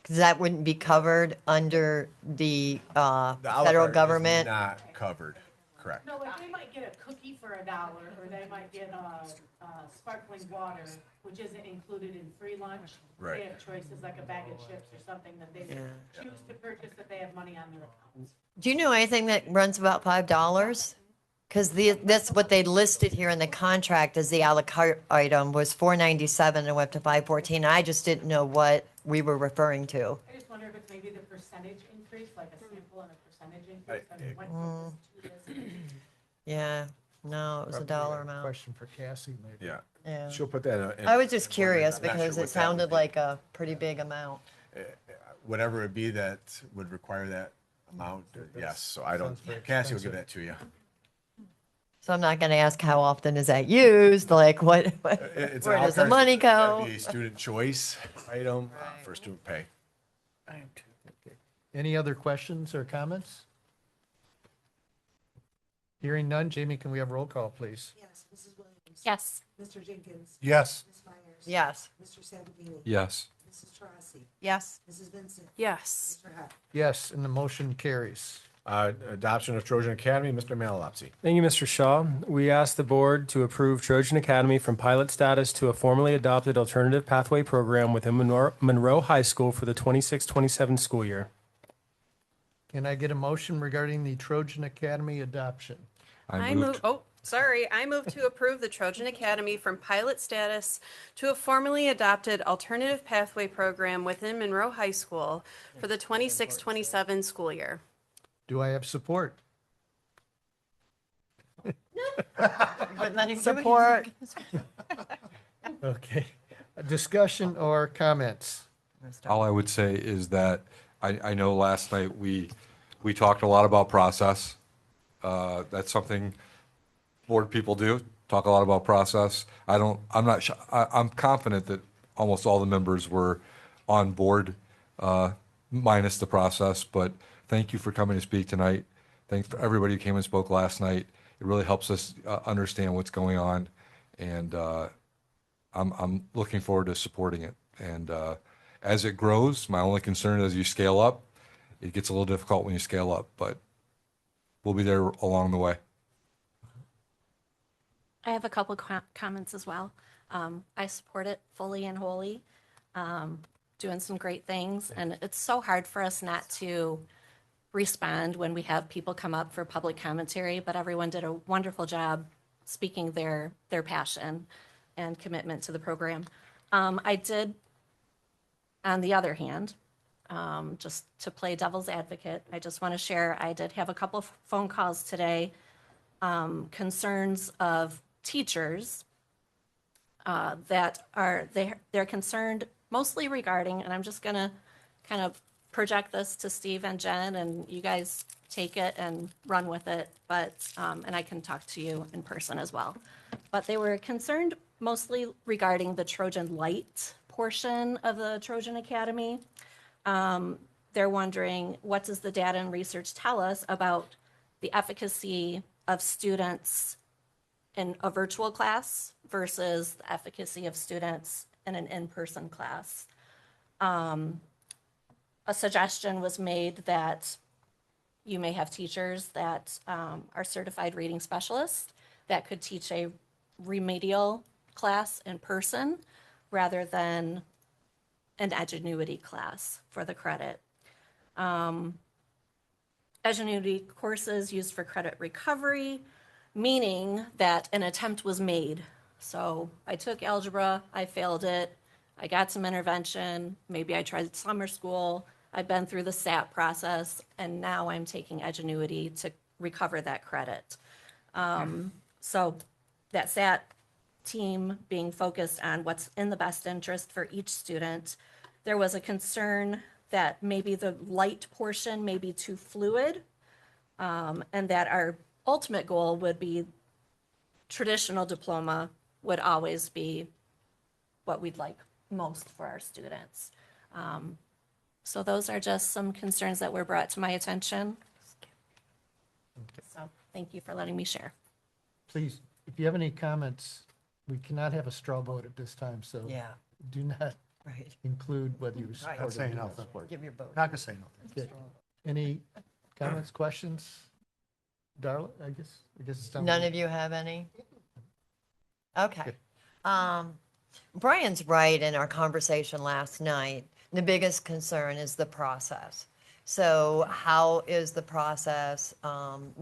Because that wouldn't be covered under the The a la federal carte is government. Not covered, correct. No, like they might get a cookie for $1, or they might get sparkling water, which isn't included in free lunch. Right. They have choices like a bag of chips or something that they choose to purchase if they have money on their accounts. Do you know anything that runs about $5? Because that's what they listed here in the contract as the a la carte item was $4.97 and went to $5.14. I just didn't know what we were referring to. I just wonder if it's maybe the percentage increase, like a sample and a percentage increase. that it went from this to this. Yeah, no, it was a dollar amount. Question for Cassie, maybe. Yeah. Yeah. She'll put that in. I was just curious I'm not sure because what it that would sounded be. like a pretty big amount. Whatever it be that would require that amount, yes, so I don't, Sounds very Cassie will give expensive. that to you. So I'm not going to ask how often is that used, like what It's where an a la does the carte, money that'd go? be a student choice item for student pay. Any other questions or comments? Hearing none, Jamie, can we have roll call, please? Yes, Mrs. Williams. Yes. Mr. Jenkins. Yes. Ms. Myers. Yes. Mr. Sabatini. Yes. Ms. Mrs. Trossy? Yes. Mrs. Vincent? Yes. Mr. Huff? Yes, and the motion carries. Adoption of Trojan Academy, Mr. Malalopsy. Thank you, Mr. Shaw. We ask the board to approve Trojan Academy from pilot status to a formally adopted alternative pathway program within Monroe High School for the 26-27 school year. Can I get a motion regarding the Trojan Academy adoption? I move to approve the Trojan Academy from pilot status to a formally adopted alternative pathway program within Monroe High School for the 26-27 school year. Do I have support? Support. Okay. Discussion or comments? All I would say is that I know last night we talked a lot about process. That's something board people do, talk a lot about process. I'm confident that almost all the members were on board, minus the process, but thank you for coming to speak tonight. Thanks for everybody who came and spoke last night. It really helps us understand what's going on, and I'm looking forward to supporting it. And as it grows, my only concern is as you scale up, it gets a little difficult when you scale up, but we'll be there along the way. I have a couple comments as well. I support it fully and wholly, doing some great things. And it's so hard for us not to respond when we have people come up for public commentary, but everyone did a wonderful job speaking their passion and commitment to the program. I did, on the other hand, just to play devil's advocate, I just want to share, I did have a couple of phone calls today, concerns of teachers that are, they're concerned mostly regarding, and I'm just going to kind of project this to Steve and Jen, and you guys take it and run with it, but, and I can talk to you in person as well. But they were concerned mostly regarding the Trojan Light portion of the Trojan Academy. They're wondering, what does the data and research tell us about the efficacy of students in a virtual class versus the efficacy of students in an in-person class? A suggestion was made that you may have teachers that are certified reading specialists that could teach a remedial class in person rather than an Edgenuity class for the credit. Edgenuity courses used for credit recovery, meaning that an attempt was made. So I took algebra, I failed it, I got some intervention, maybe I tried summer school, I've been through the SAT process, and now I'm taking Edgenuity to recover that credit. So that SAT team being focused on what's in the best interest for each student, there was a concern that maybe the light portion may be too fluid, and that our ultimate goal would be traditional diploma would always be what we'd like most for our students. So those are just some concerns that were brought to my attention. So thank you for letting me share. Please, if you have any comments, we cannot have a straw vote at this time, so Yeah. do not Right. include whether you Right. support Not it saying or no. not. Give your vote. Not gonna say no. Okay. Any comments, questions? Darla, I guess it's time. None of you have any? Okay. Brian's right in our conversation last night. The biggest concern is the process. So how is the process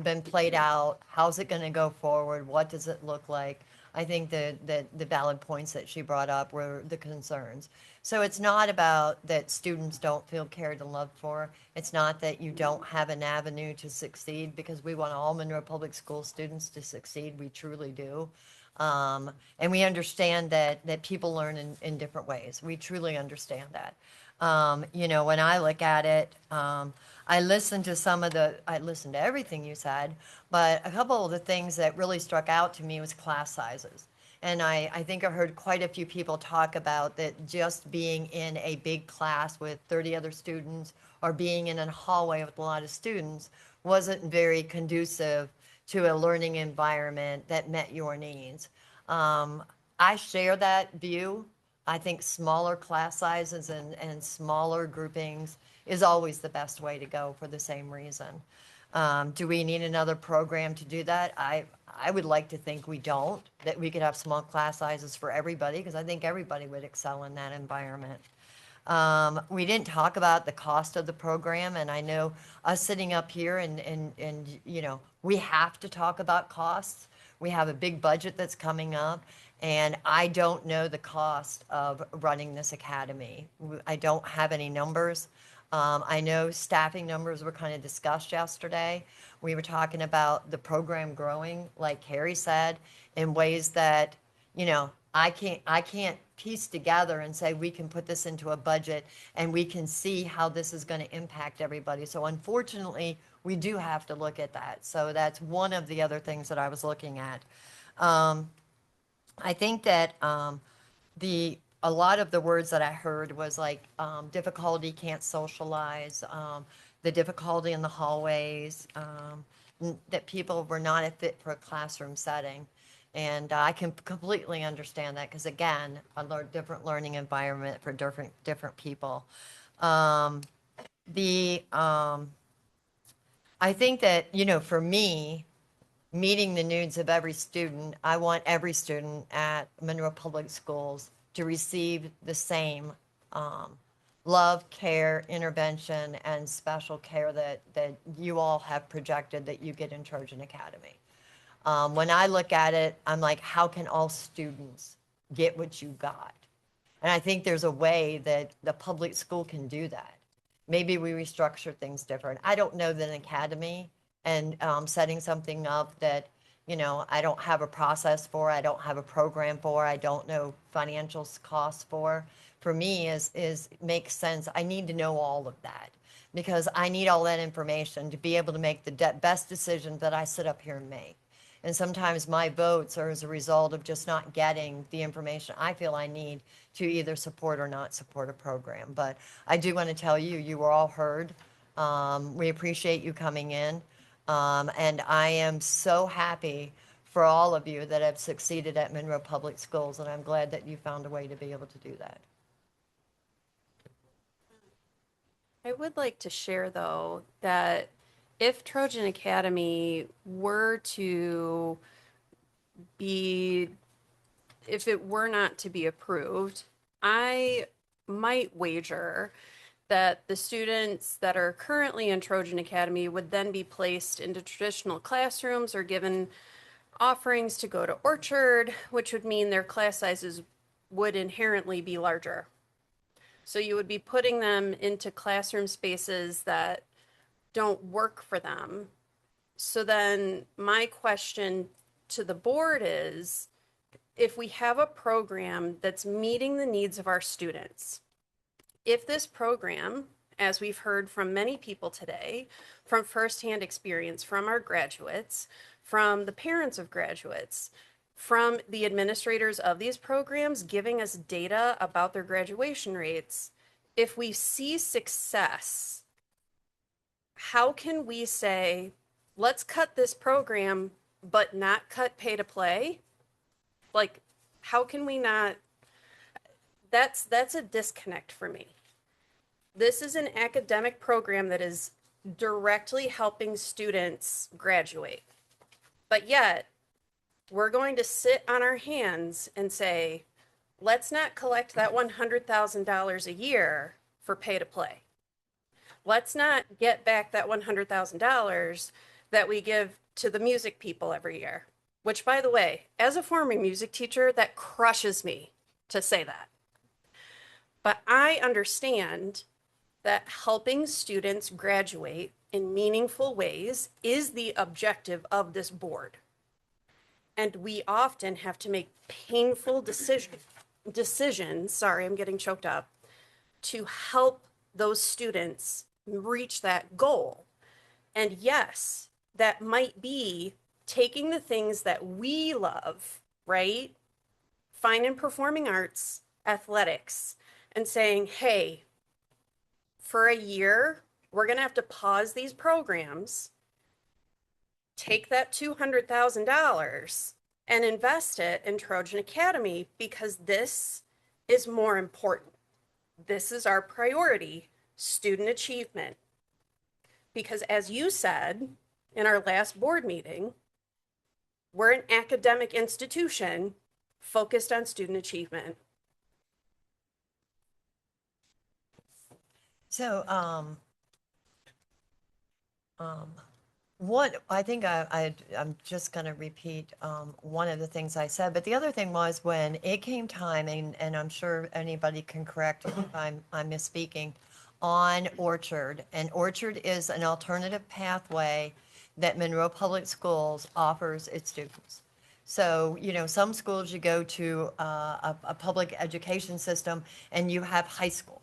been played out? How's it going to go forward? What does it look like? I think that the valid points that she brought up were the concerns. So it's not about that students don't feel cared and loved for. It's not that you don't have an avenue to succeed, because we want all Monroe Public School students to succeed. We truly do. And we understand that people learn in different ways. We truly understand that. You know, when I look at it, I listened to everything you said, but a couple of the things that really struck out to me was class sizes. And I think I heard quite a few people talk about that just being in a big class with 30 other students or being in a hallway with a lot of students wasn't very conducive to a learning environment that met your needs. I share that view. I think smaller class sizes and smaller groupings is always the best way to go for the same reason. Do we need another program to do that? I would like to think we don't, that we could have small class sizes for everybody, because I think everybody would excel in that environment. We didn't talk about the cost of the program, and I know us sitting up here and you know, we have to talk about costs. We have a big budget that's coming up, and I don't know the cost of running this academy. I don't have any numbers. I know staffing numbers were kind of discussed yesterday. We were talking about the program growing, like Carrie said, in ways that, you know, I can't piece together and say we can put this into a budget and we can see how this is going to impact everybody. So unfortunately, we do have to look at that. So that's one of the other things that I was looking at. I think that a lot of the words that I heard was like difficulty, can't socialize, the difficulty in the hallways, that people were not a fit for a classroom setting. And I can completely understand that because, again, a different learning environment for different people. I think that, you know, for me, meeting the needs of every student, I want every student at Monroe Public Schools to receive the same love, care, intervention, and special care that you all have projected that you get in Trojan Academy. When I look at it, I'm like, how can all students get what you got? And I think there's a way that the public school can do that. Maybe we restructure things different. I don't know that an academy and setting something up that, you know, I don't have a process for, I don't have a program for, I don't know financial costs for me is makes sense. I need to know all of that because I need all that information to be able to make the best decisions that I sit up here and make. And sometimes my votes are as a result of just not getting the information I feel I need to either support or not support a program. But I do want to tell you, you were all heard. We appreciate you coming in. And I am so happy for all of you that have succeeded at Monroe Public Schools. And I'm glad that you found a way to be able to do that. I would like to share, though, that if Trojan Academy were to be, if it were not to be approved, I might wager that the students that are currently in Trojan Academy would then be placed into traditional classrooms or given offerings to go to Orchard, which would mean their class sizes would inherently be larger. So you would be putting them into classroom spaces that don't work for them. So then my question to the board is, if we have a program that's meeting the needs of our students, if this program, as we've heard from many people today, from firsthand experience from our graduates, from the parents of graduates, from the administrators of these programs giving us data about their graduation rates, if we see success, how can we say, let's cut this program, but not cut pay to play? Like, how can we not? That's a disconnect for me. This is an academic program that is directly helping students graduate. But yet, we're going to sit on our hands and say, let's not collect that $100,000 a year for pay to play. Let's not get back that $100,000 that we give to the music people every year. Which, by the way, as a former music teacher, that crushes me to say that. But I understand that helping students graduate in meaningful ways is the objective of this board. And we often have to make painful decisions, sorry, I'm getting choked up, to help those students reach that goal. And yes, that might be taking the things that we love, right? Fine and performing arts, athletics, and saying, hey, for a year, we're going to have to pause these programs, take that $200,000 and invest it in Trojan Academy, because this is more important. This is our priority, student achievement. Because as you said in our last board meeting, we're an academic institution focused on student achievement. So, what, I think I'm just going to repeat one of the things I said, but the other thing was when it came time, and I'm sure anybody can correct me if I'm misspeaking, on Orchard, and Orchard is an alternative pathway that Monroe Public Schools offers its students. So, you know, some schools you go to a public education system and you have high school.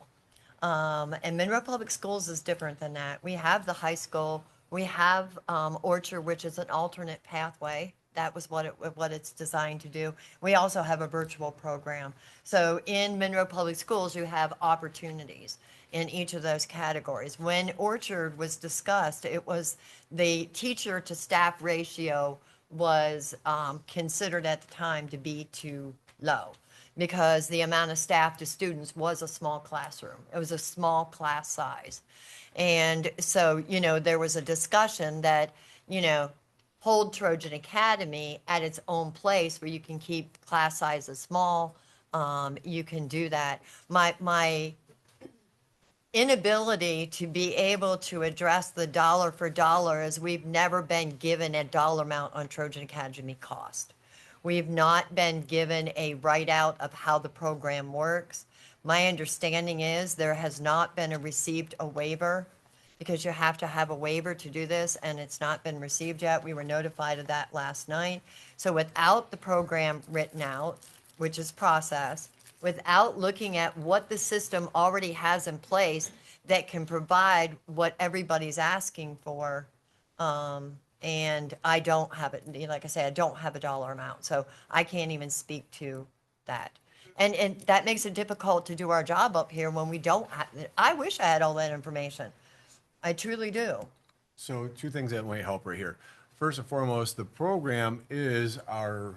And Monroe Public Schools is different than that. We have the high school. We have Orchard, which is an alternate pathway. That was what it's designed to do. We also have a virtual program. So in Monroe Public Schools, you have opportunities in each of those categories. When Orchard was discussed, it was the teacher to staff ratio was considered at the time to be too low because the amount of staff to students was a small classroom. It was a small class size. And so, you know, there was a discussion that, you know, hold Trojan Academy at its own place where you can keep class sizes small. You can do that. My inability to be able to address the dollar for dollar is we've never been given a dollar amount on Trojan Academy cost. We've not been given a write-out of how the program works. My understanding is there has not been received a waiver because you have to have a waiver to do this, and it's not been received yet. We were notified of that last night. So without the program written out, which is processed, without looking at what the system already has in place that can provide what everybody's asking for, and I don't have it, like I say, I don't have a dollar amount, so I can't even speak to that. And that makes it difficult to do our job up here when we don't have, I wish I had all that information. I truly do. So two things that might help right here. First and foremost, the program is our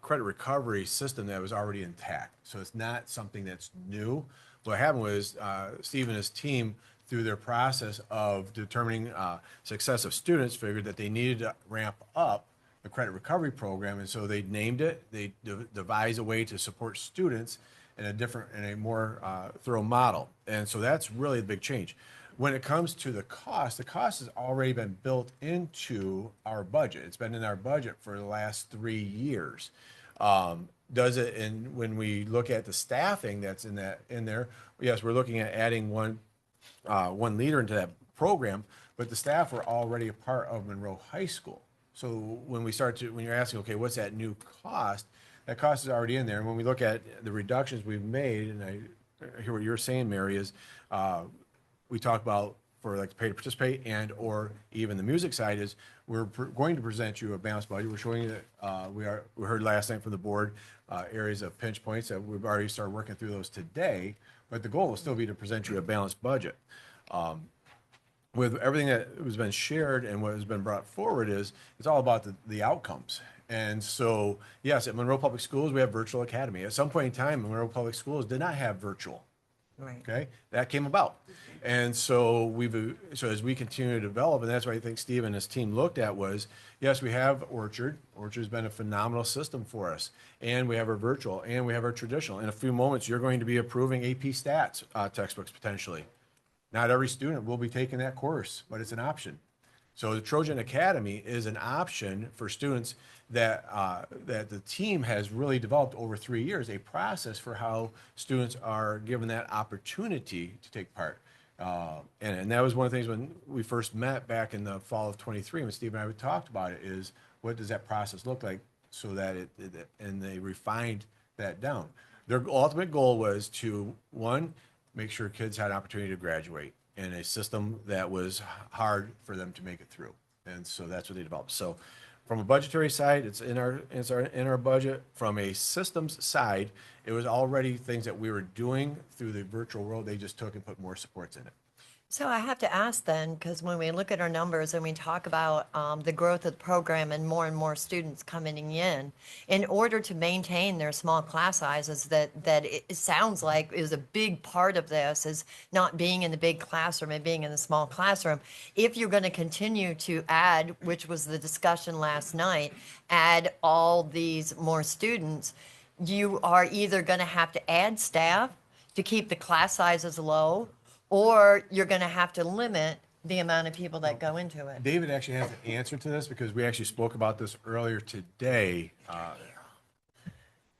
credit recovery system that was already intact. So it's not something that's new. What happened was Steve and his team, through their process of determining success of students, figured that they needed to ramp up the credit recovery program. And so they named it, they devised a way to support students in a more thorough model. And so that's really the big change. When it comes to the cost has already been built into our budget. It's been in our budget for the last 3 years. Does it, and when we look at the staffing that's in there, yes, we're looking at adding one leader into that program, but the staff were already a part of Monroe High School. So when you're asking, okay, what's that new cost? That cost is already in there. And when we look at the reductions we've made, and I hear what you're saying, Mary, is we talk about for like the pay to participate and or even the music side is we're going to present you a balanced budget. We're showing you that we heard last night from the board areas of pinch points that we've already started working through those today, but the goal will still be to present you a balanced budget. With everything that has been shared and what has been brought forward is it's all about the outcomes. And so, yes, at Monroe Public Schools, we have Virtual Academy. At some point in time, Monroe Public Schools did not have virtual. Right. Okay, that came about. And so so as we continue to develop, and that's what I think Steve and his team looked at was, yes, we have Orchard. Orchard's been a phenomenal system for us. And we have our virtual and we have our traditional. In a few moments, you're going to be approving AP Stats textbooks potentially. Not every student will be taking that course, but it's an option. So the Trojan Academy is an option for students that the team has really developed over 3 years, a process for how students are given that opportunity to take part. And that was one of the things when we first met back in the fall of 23, when Steve and I talked about it, is what does that process look like so that and they refined that down. Their ultimate goal was to, one, make sure kids had an opportunity to graduate in a system that was hard for them to make it through. And so that's what they developed. So from a budgetary side, it's in our budget. From a systems side, it was already things that we were doing through the virtual world. They just took and put more supports in it. So I have to ask then, because when we look at our numbers and we talk about the growth of the program and more students coming in order to maintain their small class sizes, that it sounds like is a big part of this is not being in the big classroom and being in the small classroom. If you're going to continue to add, which was the discussion last night, add all these more students, you are either going to have to add staff to keep the class sizes low, or you're going to have to limit the amount of people that go into it. David actually has the answer to this because we actually spoke about this earlier today.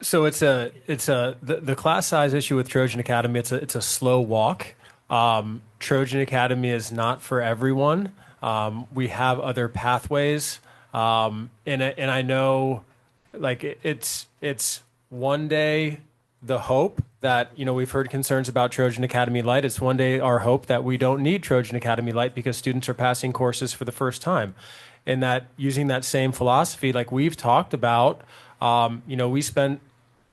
So the class size issue with Trojan Academy. It's a slow walk. Trojan Academy is not for everyone. We have other pathways, and I know, like it's one day the hope that, we've heard concerns about Trojan Academy Light. It's one day our hope that we don't need Trojan Academy Light because students are passing courses for the first time. And that using that same philosophy, like we've talked about, we spent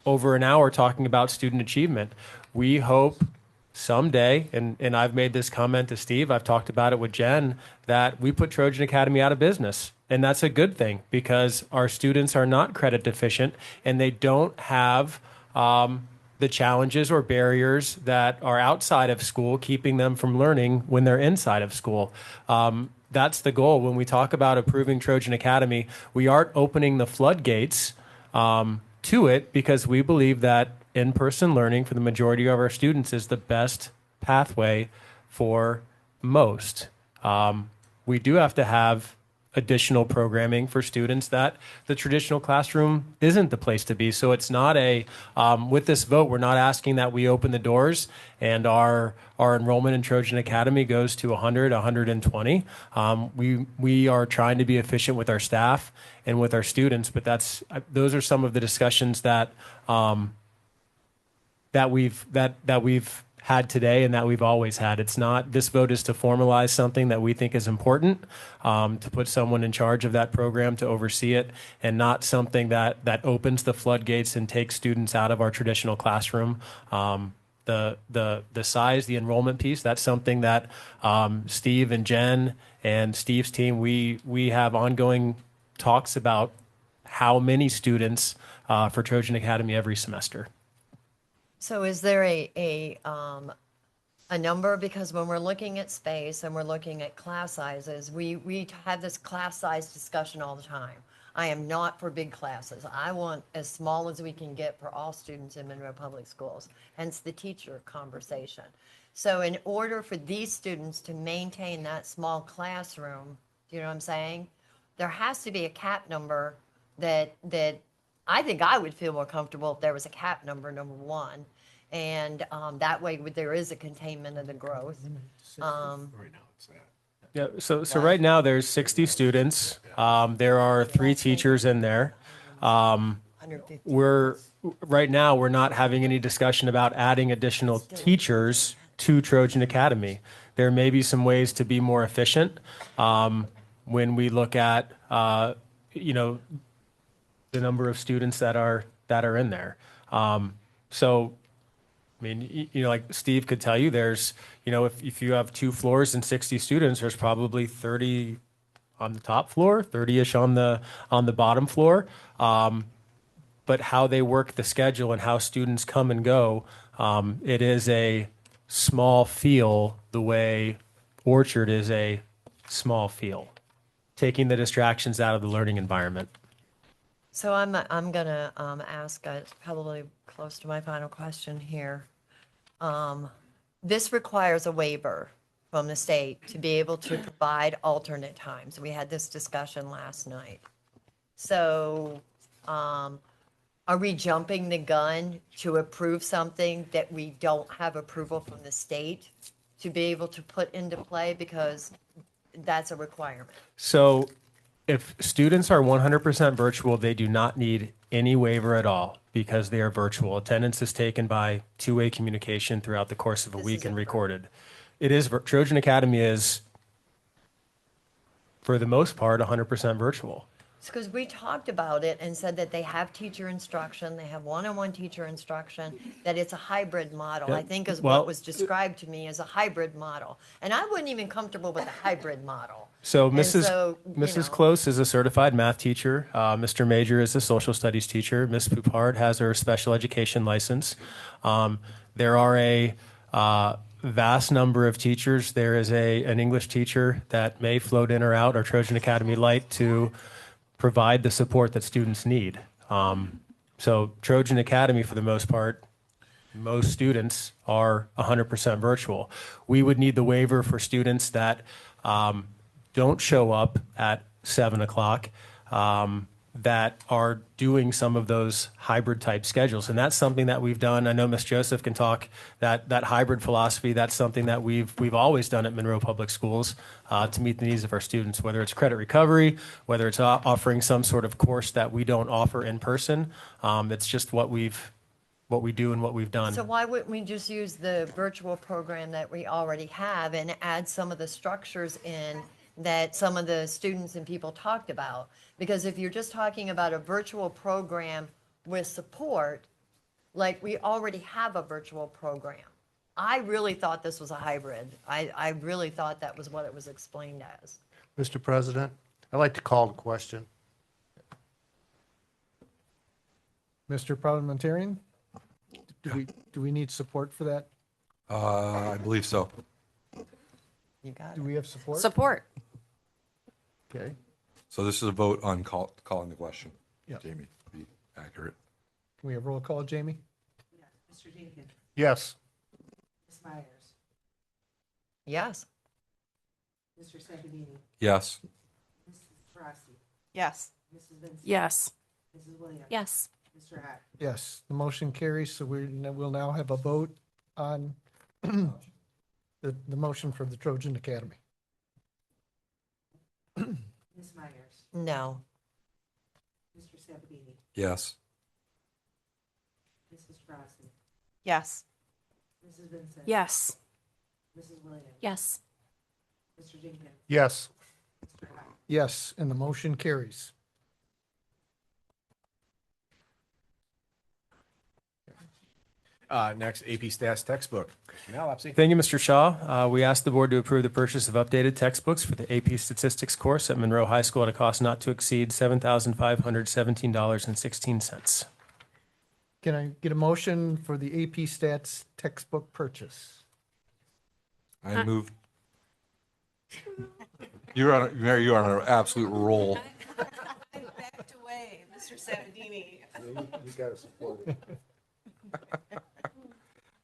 over an hour talking about student achievement. We hope someday, and I've made this comment to Steve, I've talked about it with Jen, that we put Trojan Academy out of business. And that's a good thing because our students are not credit deficient and they don't have the challenges or barriers that are outside of school, keeping them from learning when they're inside of school. That's the goal. When we talk about approving Trojan Academy, we aren't opening the floodgates to it because we believe that in-person learning for the majority of our students is the best pathway for most. We do have to have additional programming for students that the traditional classroom isn't the place to be. So it's not with this vote, we're not asking that we open the doors and our enrollment in Trojan Academy goes to 100, 120. We are trying to be efficient with our staff and with our students, but those are some of the discussions that we've had today and that we've always had. It's not, this vote is to formalize something that we think is important, to put someone in charge of that program to oversee it, and not something that opens the floodgates and takes students out of our traditional classroom. The size, the enrollment piece, that's something that Steve and Jen and Steve's team, we have ongoing talks about how many students for Trojan Academy every semester. So is there a number? Because when we're looking at space and we're looking at class sizes, we have this class size discussion all the time. I am not for big classes. I want as small as we can get for all students in Monroe Public Schools, hence the teacher conversation. So in order for these students to maintain that small classroom, do you know what I'm saying? There has to be a cap number that I think I would feel more comfortable if there was a cap number, number one. And that way there is a containment of the growth. Yeah, so right now there's 60 students. There are 3 teachers in there. We're not having any discussion about adding additional teachers to Trojan Academy. There may be some ways to be more efficient when we look at the number of students that are in there. So, I mean, like Steve could tell you, there's, if you have 2 floors and 60 students, there's probably 30 on the top floor, 30-ish on the bottom floor. But how they work the schedule and how students come and go, it is a small feel the way Orchard is a small feel, taking the distractions out of the learning environment. So I'm gonna ask, it's probably close to my final question here. This requires a waiver from the state to be able to provide alternate times. We had this discussion last night. So are we jumping the gun to approve something that we don't have approval from the state to be able to put into play, because that's a requirement? So if students are 100% virtual, they do not need any waiver at all because they are virtual. Attendance is taken by two-way communication throughout the course of a week and recorded. It is, Trojan Academy is, for the most part, 100% virtual. Because we talked about it and said that they have teacher instruction, they have one-on-one teacher instruction, that it's a hybrid model, I Yep. think is Well- what was described to me as a hybrid model. And I wasn't even comfortable with the hybrid model. So And Mrs. so, you Mrs. know. Close is a certified math teacher. Mr. Major is a social studies teacher. Ms. Poupard has her special education license. There are a vast number of teachers. There is an English teacher that may float in or out, or Trojan Academy Light, to provide the support that students need. So Trojan Academy, for the most part, most students are 100% virtual. We would need the waiver for students that don't show up at 7 o'clock, that are doing some of those hybrid type schedules. And that's something that we've done. I know Ms. Joseph can talk, that hybrid philosophy, that's something that we've always done at Monroe Public Schools to meet the needs of our students, whether it's credit recovery, whether it's offering some sort of course that we don't offer in person. It's just what we do and what we've done. So why wouldn't we just use the virtual program that we already have and add some of the structures in that some of the students and people talked about? Because if you're just talking about a virtual program with support, like we already have a virtual program. I really thought this was a hybrid. I really thought that was what it was explained as. Mr. President, I'd like to call the question. Mr. Parliamentarian, do we need support for that? I believe so. You got Do we have support? Support. Okay. So this is a vote on calling the question. Yeah. Jamie, to be accurate. Can we have roll call, Jamie? Mr. Jenkins. Yes. Ms. Myers. Yes. Mr. Sabatini. Yes. Mrs. Rossi. Yes. Mrs. Vincent. Yes. Mrs. Williams. Yes. Mr. Hack. Yes, the motion carries, so we'll now have a vote on the motion for the Trojan Academy. Ms. Myers. No. Mr. Sabatini. Yes. Mrs. Rossi. Yes. Mrs. Vincent. Yes. Mrs. Williams. Yes. Mr. Jenkins. Yes. Mr. Hack. Yes, and the motion carries. Next, AP Stats textbook. Now, Lopsy. Thank you, Mr. Shaw. We asked the board to approve the purchase of updated textbooks for the AP Statistics course at Monroe High School at a cost not to exceed $7,517.16. Can I get a motion for the AP Stats textbook purchase? I moved. Mary, you're on an absolute roll. I backed away, Mr. Sabatini. You got to support it.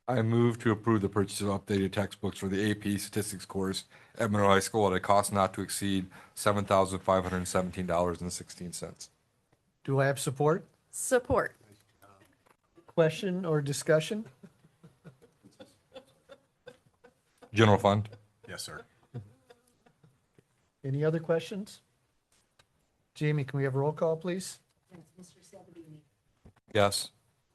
I move to approve the purchase of updated textbooks for the AP Statistics course at Monroe High School at a cost not to exceed $7,517.16. Do I have support? Support. Question or discussion? General fund? Yes, sir. Any other questions? Jamie, can we have a roll call, please? Yes. Mr. Sabatini. Yes.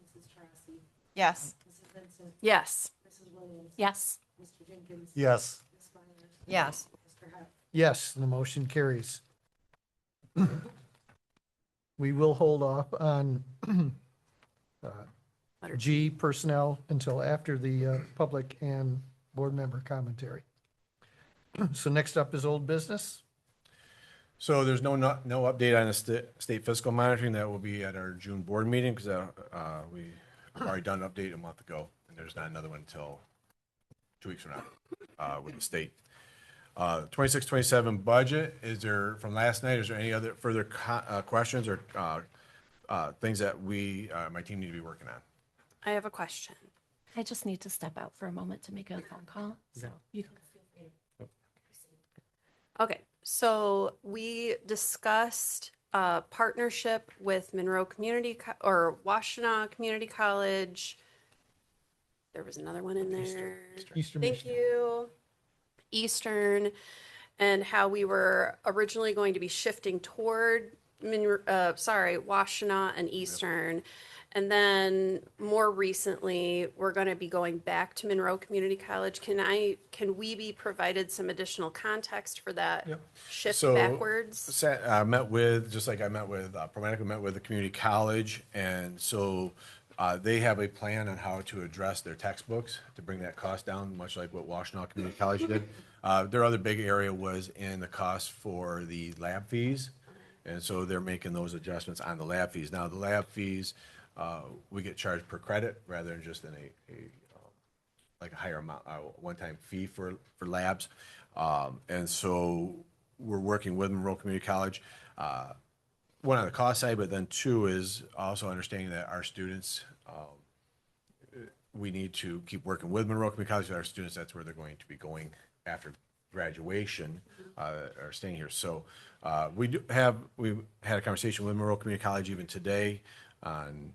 Mrs. Rossi. Yes. Mrs. Vincent. Yes. Mrs. Williams. Yes. Mr. Jenkins. Yes. Ms. Myers. Yes. Mr. Hack. Yes, the motion carries. We will hold off on G, personnel, until after the public and board member commentary. So next up is old business. So there's no update on the state fiscal monitoring. That will be at our June board meeting because we already done an update a month ago, and there's not another one until 2 weeks from now with the state. 26-27 budget, is there, from last night, is there any other further questions or things that my team need to be working on? I have a question. I just need to step out for a moment to make a phone call. So you can. Okay, so we discussed a partnership with Monroe Community or Washtenaw Community College. There was another one in there. Eastern Thank Michigan. you. Eastern, and how we were originally going to be shifting toward Washtenaw and Eastern. And then more recently, we're going to be going back to Monroe Community College. Can we be provided some additional context for that shift So, backwards? I met with, just like I met with, ProMedica met with the community college, and so they have a plan on how to address their textbooks to bring that cost down, much like what Washtenaw Community College did. Their other big area was in the cost for the lab fees, and so they're making those adjustments on the lab fees. Now, the lab fees, we get charged per credit rather than just in like a higher amount, one-time fee for labs. And so we're working with Monroe Community College, one on the cost side, but then two is also understanding that our students, we need to keep working with Monroe Community College. Our students, that's where they're going to be going after graduation, are staying here. So we've had a conversation with Monroe Community College even today on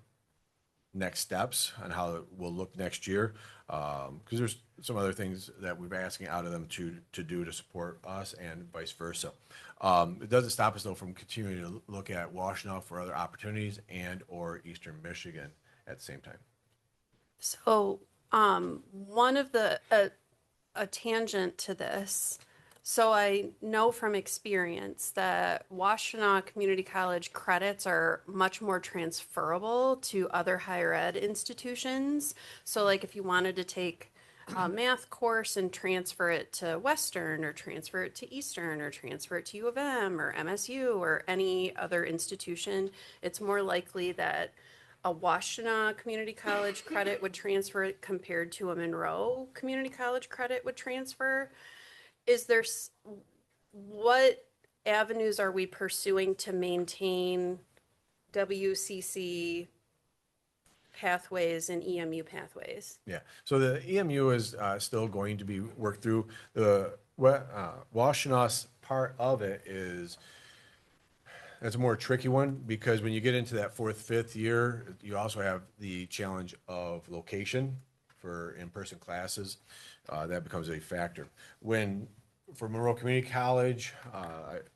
next steps on how it will look next year, because there's some other things that we've been asking out of them to do to support us and vice versa. It doesn't stop us though from continuing to look at Washtenaw for other opportunities and or Eastern Michigan at the same time. So one of the, a tangent to this, so I know from experience that Washtenaw Community College credits are much more transferable to other higher ed institutions. So like if you wanted to take a math course and transfer it to Western or transfer it to Eastern or transfer it to U of M or MSU or any other institution, it's more likely that a Washtenaw Community College credit would transfer compared to a Monroe Community College credit would transfer. Is there, what avenues are we pursuing to maintain WCC pathways and EMU pathways? Yeah, so the EMU is still going to be worked through. The Washenaw's part of it is, that's a more tricky one because when you get into that fourth, fifth year, you also have the challenge of location for in-person classes. That becomes a factor. For Monroe Community College,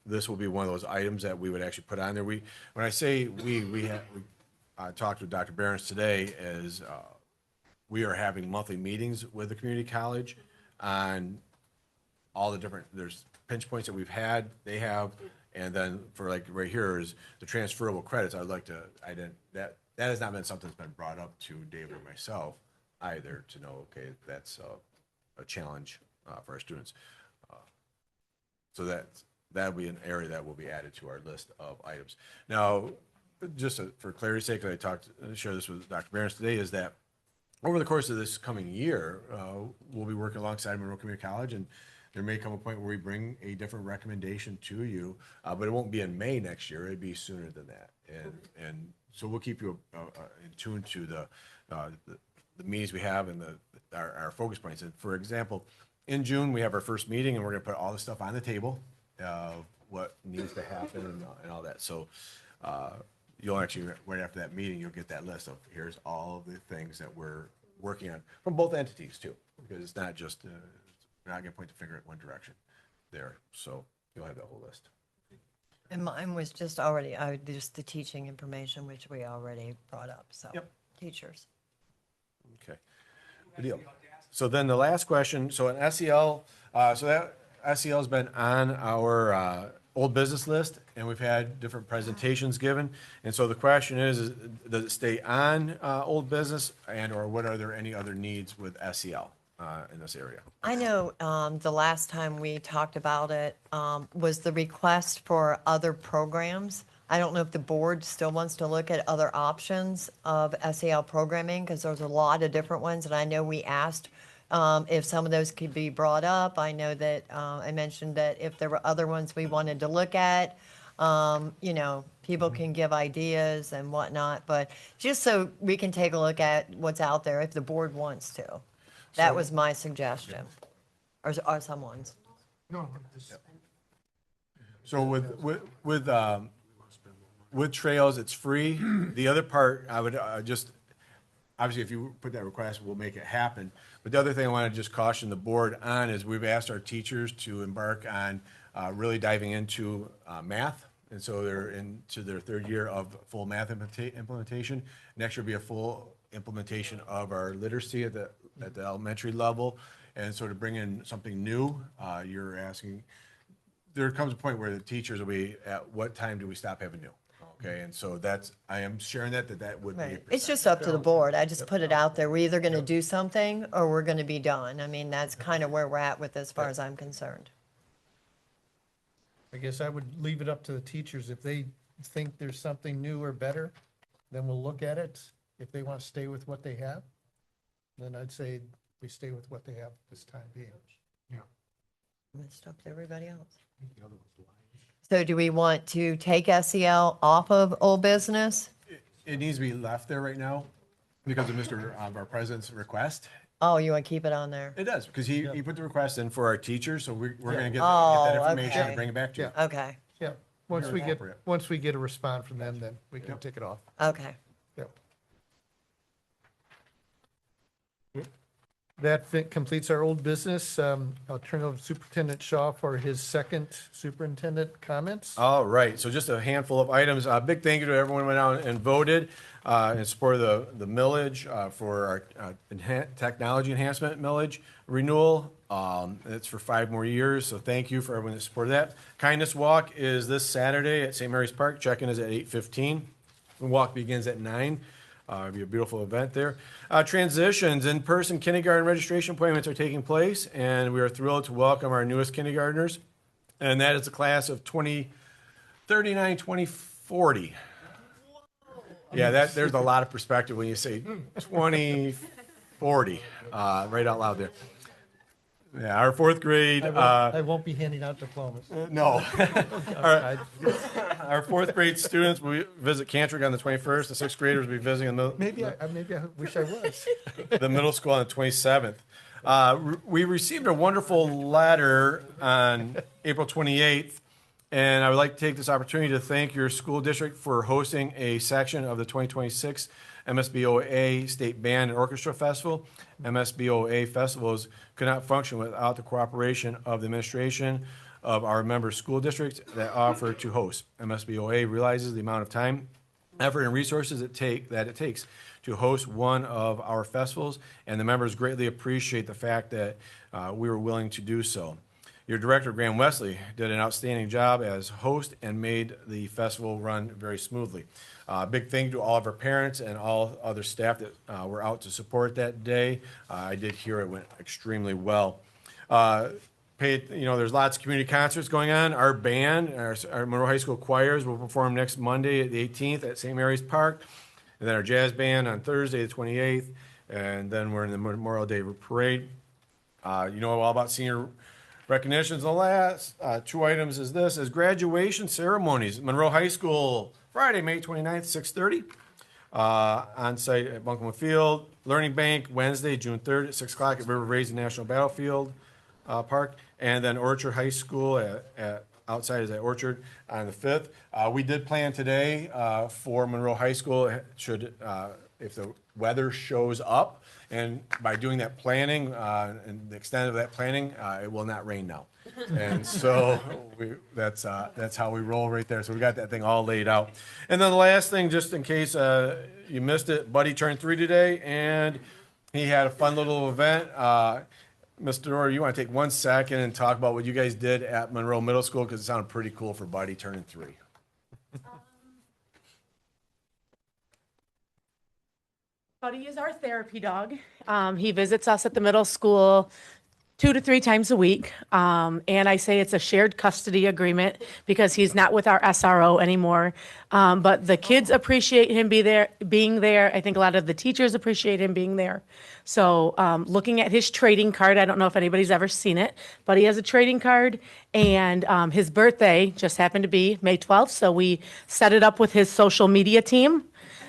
this will be one of those items that we would actually put on there. When I say we talked with Dr. Behrens today, as we are having monthly meetings with the community college on all the different, there's pinch points that we've had, they have, and then for like right here is the transferable credits. I'd like to, that has not been something that's been brought up to David or myself either to know, okay, that's a challenge for our students. So that'll be an area that will be added to our list of items. Now, just for clarity's sake, I shared this with Dr. Behrens today, is that over the course of this coming year, we'll be working alongside Monroe Community College, and there may come a point where we bring a different recommendation to you, but it won't be in May next year. It'd be sooner than that. And so we'll keep you in tune to the meetings we have and our focus points. And for example, in June, we have our first meeting, and we're going to put all the stuff on the table, what needs to happen and all that. So you'll actually, right after that meeting, you'll get that list of here's all of the things that we're working on from both entities too, because it's not just, we're not going to point the finger at one direction there. So you'll have that whole list. And mine was just already, just the teaching information, which we already brought up, so. Yep. Teachers. Okay, good deal. So then the last question, so an SEL, so that SEL's been on our old business list, and we've had different presentations given. And so the question is does it stay on old business, and or what are there any other needs with SEL in this area? I know the last time we talked about it was the request for other programs. I don't know if the board still wants to look at other options of SEL programming, because there's a lot of different ones, and I know we asked if some of those could be brought up. I know that I mentioned that if there were other ones we wanted to look at, people can give ideas and whatnot, but just so we can take a look at what's out there if the board wants to. That was my suggestion, or someone's. No. So with trails, it's free. The other part, I would just, obviously, if you put that request, we'll make it happen. But the other thing I want to just caution the board on is we've asked our teachers to embark on really diving into math And so they're into their third year of full math implementation. Next year will be a full implementation of our literacy at the elementary level. And so to bring in something new, you're asking, there comes a point where the teachers will be, at what time do we stop having new? Okay, and so I am sharing that would be. Right. It's just up to the board. I just put it out there. We're either going to do something or we're going to be done. I mean, that's kind of where we're at with as far as I'm concerned. I guess I would leave it up to the teachers. If they think there's something new or better, then we'll look at it. If they want to stay with what they have, then I'd say we stay with what they have this time being. It's up to everybody else. So do we want to take SEL off of old business? It needs to be left there right now because of our president's request. Oh, you want to keep it on there? It does, because he put the request in for our teachers, so we're going to get Oh, that information okay. and bring it back to you. Okay, Yeah, once we get, Appropriate. once we get a response from them, then we can take it off. okay. Yep. That completes our old business. I'll turn it over to Superintendent Shaw for his second superintendent comments. All right, so just a handful of items. A big thank you to everyone who went out and voted in support of the millage for our technology enhancement millage renewal. It's for 5 more years, so thank you for everyone that supported that. Kindness Walk is this Saturday at St. Mary's Park. Check-in is at 8:15. The walk begins at 9. It'll be a beautiful event there. Transitions, in-person kindergarten registration appointments are taking place, and we are thrilled to welcome our newest kindergartners, and that is the class of 2039, 2040. Yeah, there's a lot of perspective when you say 2040, right out loud there. Yeah, our 4th grade. I won't be handing out diplomas. No. Our 4th grade students will visit Cantrick on the 21st. The 6th graders will be visiting Maybe I wish I was. the middle school on the 27th. We received a wonderful letter on April 28th, and I would like to take this opportunity to thank your school district for hosting a section of the 2026 MSBOA State Band and Orchestra Festival. MSBOA festivals could not function without the cooperation of the administration of our member school districts that offer to host. MSBOA realizes the amount of time, effort, and resources it takes to host one of our festivals, and the members greatly appreciate the fact that we were willing to do so. Your director, Graham Wesley, did an outstanding job as host and made the festival run very smoothly. Big thank you to all of our parents and all other staff that were out to support that day. I did hear it went extremely well. There's lots of community concerts going on. Our band, our Monroe High School choirs will perform next Monday, the 18th, at St. Mary's Park. And then our jazz band on Thursday, the 28th. And then we're in the Memorial Day parade. You know all about senior recognitions. The last 2 items is graduation ceremonies. Monroe High School, Friday, May 29th, 6:30. On site at Buncombe Field. Learning Bank, Wednesday, June 3rd at 6 o'clock at River Raisin National Battlefield Park. And then Orchard High School outside is at Orchard on the 5th. We did plan today for Monroe High School, if the weather shows up. And by doing that planning, and the extent of that planning, it will not rain now. And so that's how we roll right there. So we got that thing all laid out. And then the last thing, just in case you missed it, Buddy turned 3 today, and he had a fun little event. Mr. Orr, you want to take 1 second and talk about what you guys did at Monroe Middle School, because it sounded pretty cool for Buddy turning 3. Buddy is our therapy dog. He visits us at the middle school 2 to 3 times a week. And I say it's a shared custody agreement because he's not with our SRO anymore. But the kids appreciate him being there. I think a lot of the teachers appreciate him being there. So looking at his trading card, I don't know if anybody's ever seen it, but he has a trading card, and his birthday just happened to be May 12th. So we set it up with his social media team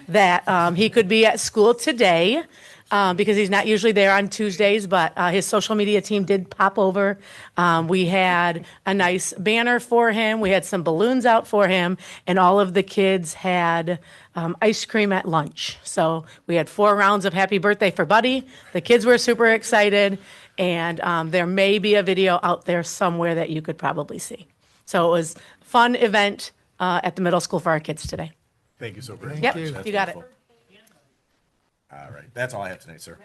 that he could be at school today. Because he's not usually there on Tuesdays, but his social media team did pop over. We had a nice banner for him. We had some balloons out for him, and all of the kids had ice cream at lunch. So we had 4 rounds of happy birthday for Buddy. The kids were super excited, and there may be a video out there somewhere that you could probably see. So it was a fun event at the middle school for our kids today. Thank you so very much. Yep, That's you got it. wonderful. All right, that's all I have tonight, sir.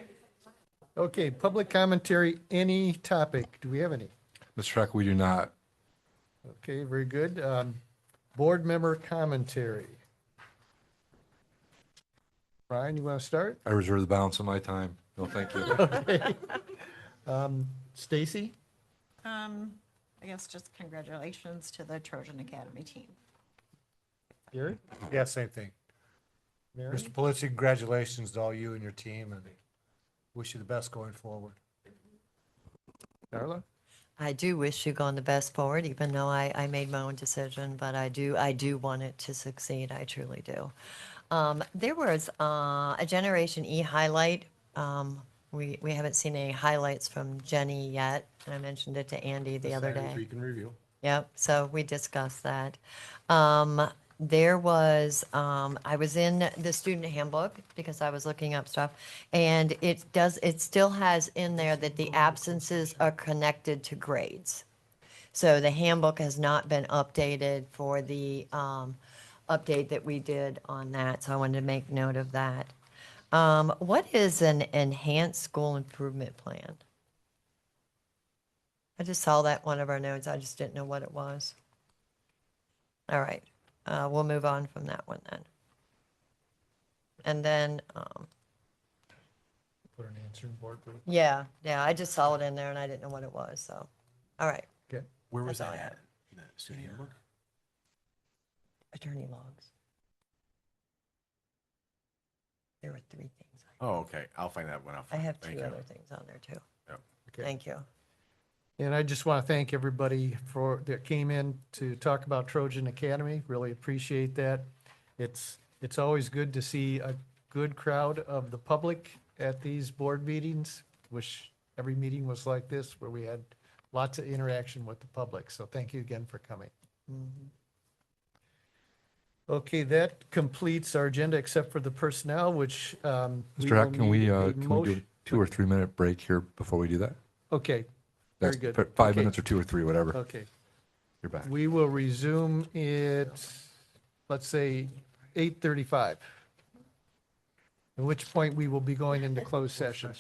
Okay, public commentary, any topic. Do we have any? Mr. Schreck, we do not. Okay, very good. Board member commentary. Brian, you want to start? I reserve the balance of my time. No, thank you. Okay. Stacy? I guess just congratulations to the Trojan Academy team. Gary? Yeah, same thing. Mary? Mr. Polizzi, congratulations to all you and your team, and wish you the best going forward. Darla? I do wish you gone the best forward, even though I made my own decision, but I do want it to succeed. I truly do. There was a Generation E highlight. We haven't seen any highlights from Jenny yet, and I mentioned it to Andy the other day. You can review. Yep, so we discussed that. There was, I was in the student handbook because I was looking up stuff, and it still has in there that the absences are connected to grades. So the handbook has not been updated for the update that we did on that, so I wanted to make note of that. What is an enhanced school improvement plan? I just saw that one of our notes. I just didn't know what it was. All right, we'll move on from that one then. And then, Put an answer in board, please. yeah, I just saw it in there and I didn't know what it was, so, all right. Okay. Where was That's all that I at? In the student handbook? Attorney logs. There were 3 things. Oh, okay. I'll find that one out. I have Thank 2 you. other things on there too. Yep. Okay. Thank you. And I just want to thank everybody that came in to talk about Trojan Academy. Really appreciate that. It's always good to see a good crowd of the public at these board meetings. Wish every meeting was like this, where we had lots of interaction with the public. So thank you again for coming. Okay, that completes our agenda except for the personnel, which Mr. Hack, can we do a 2 or 3 minute break here before we do that? Okay, very That's good. 5 Okay. minutes or 2 or 3, whatever. Okay. You're back. We will resume at, let's say, 8:35, at which point we will be going into closed session.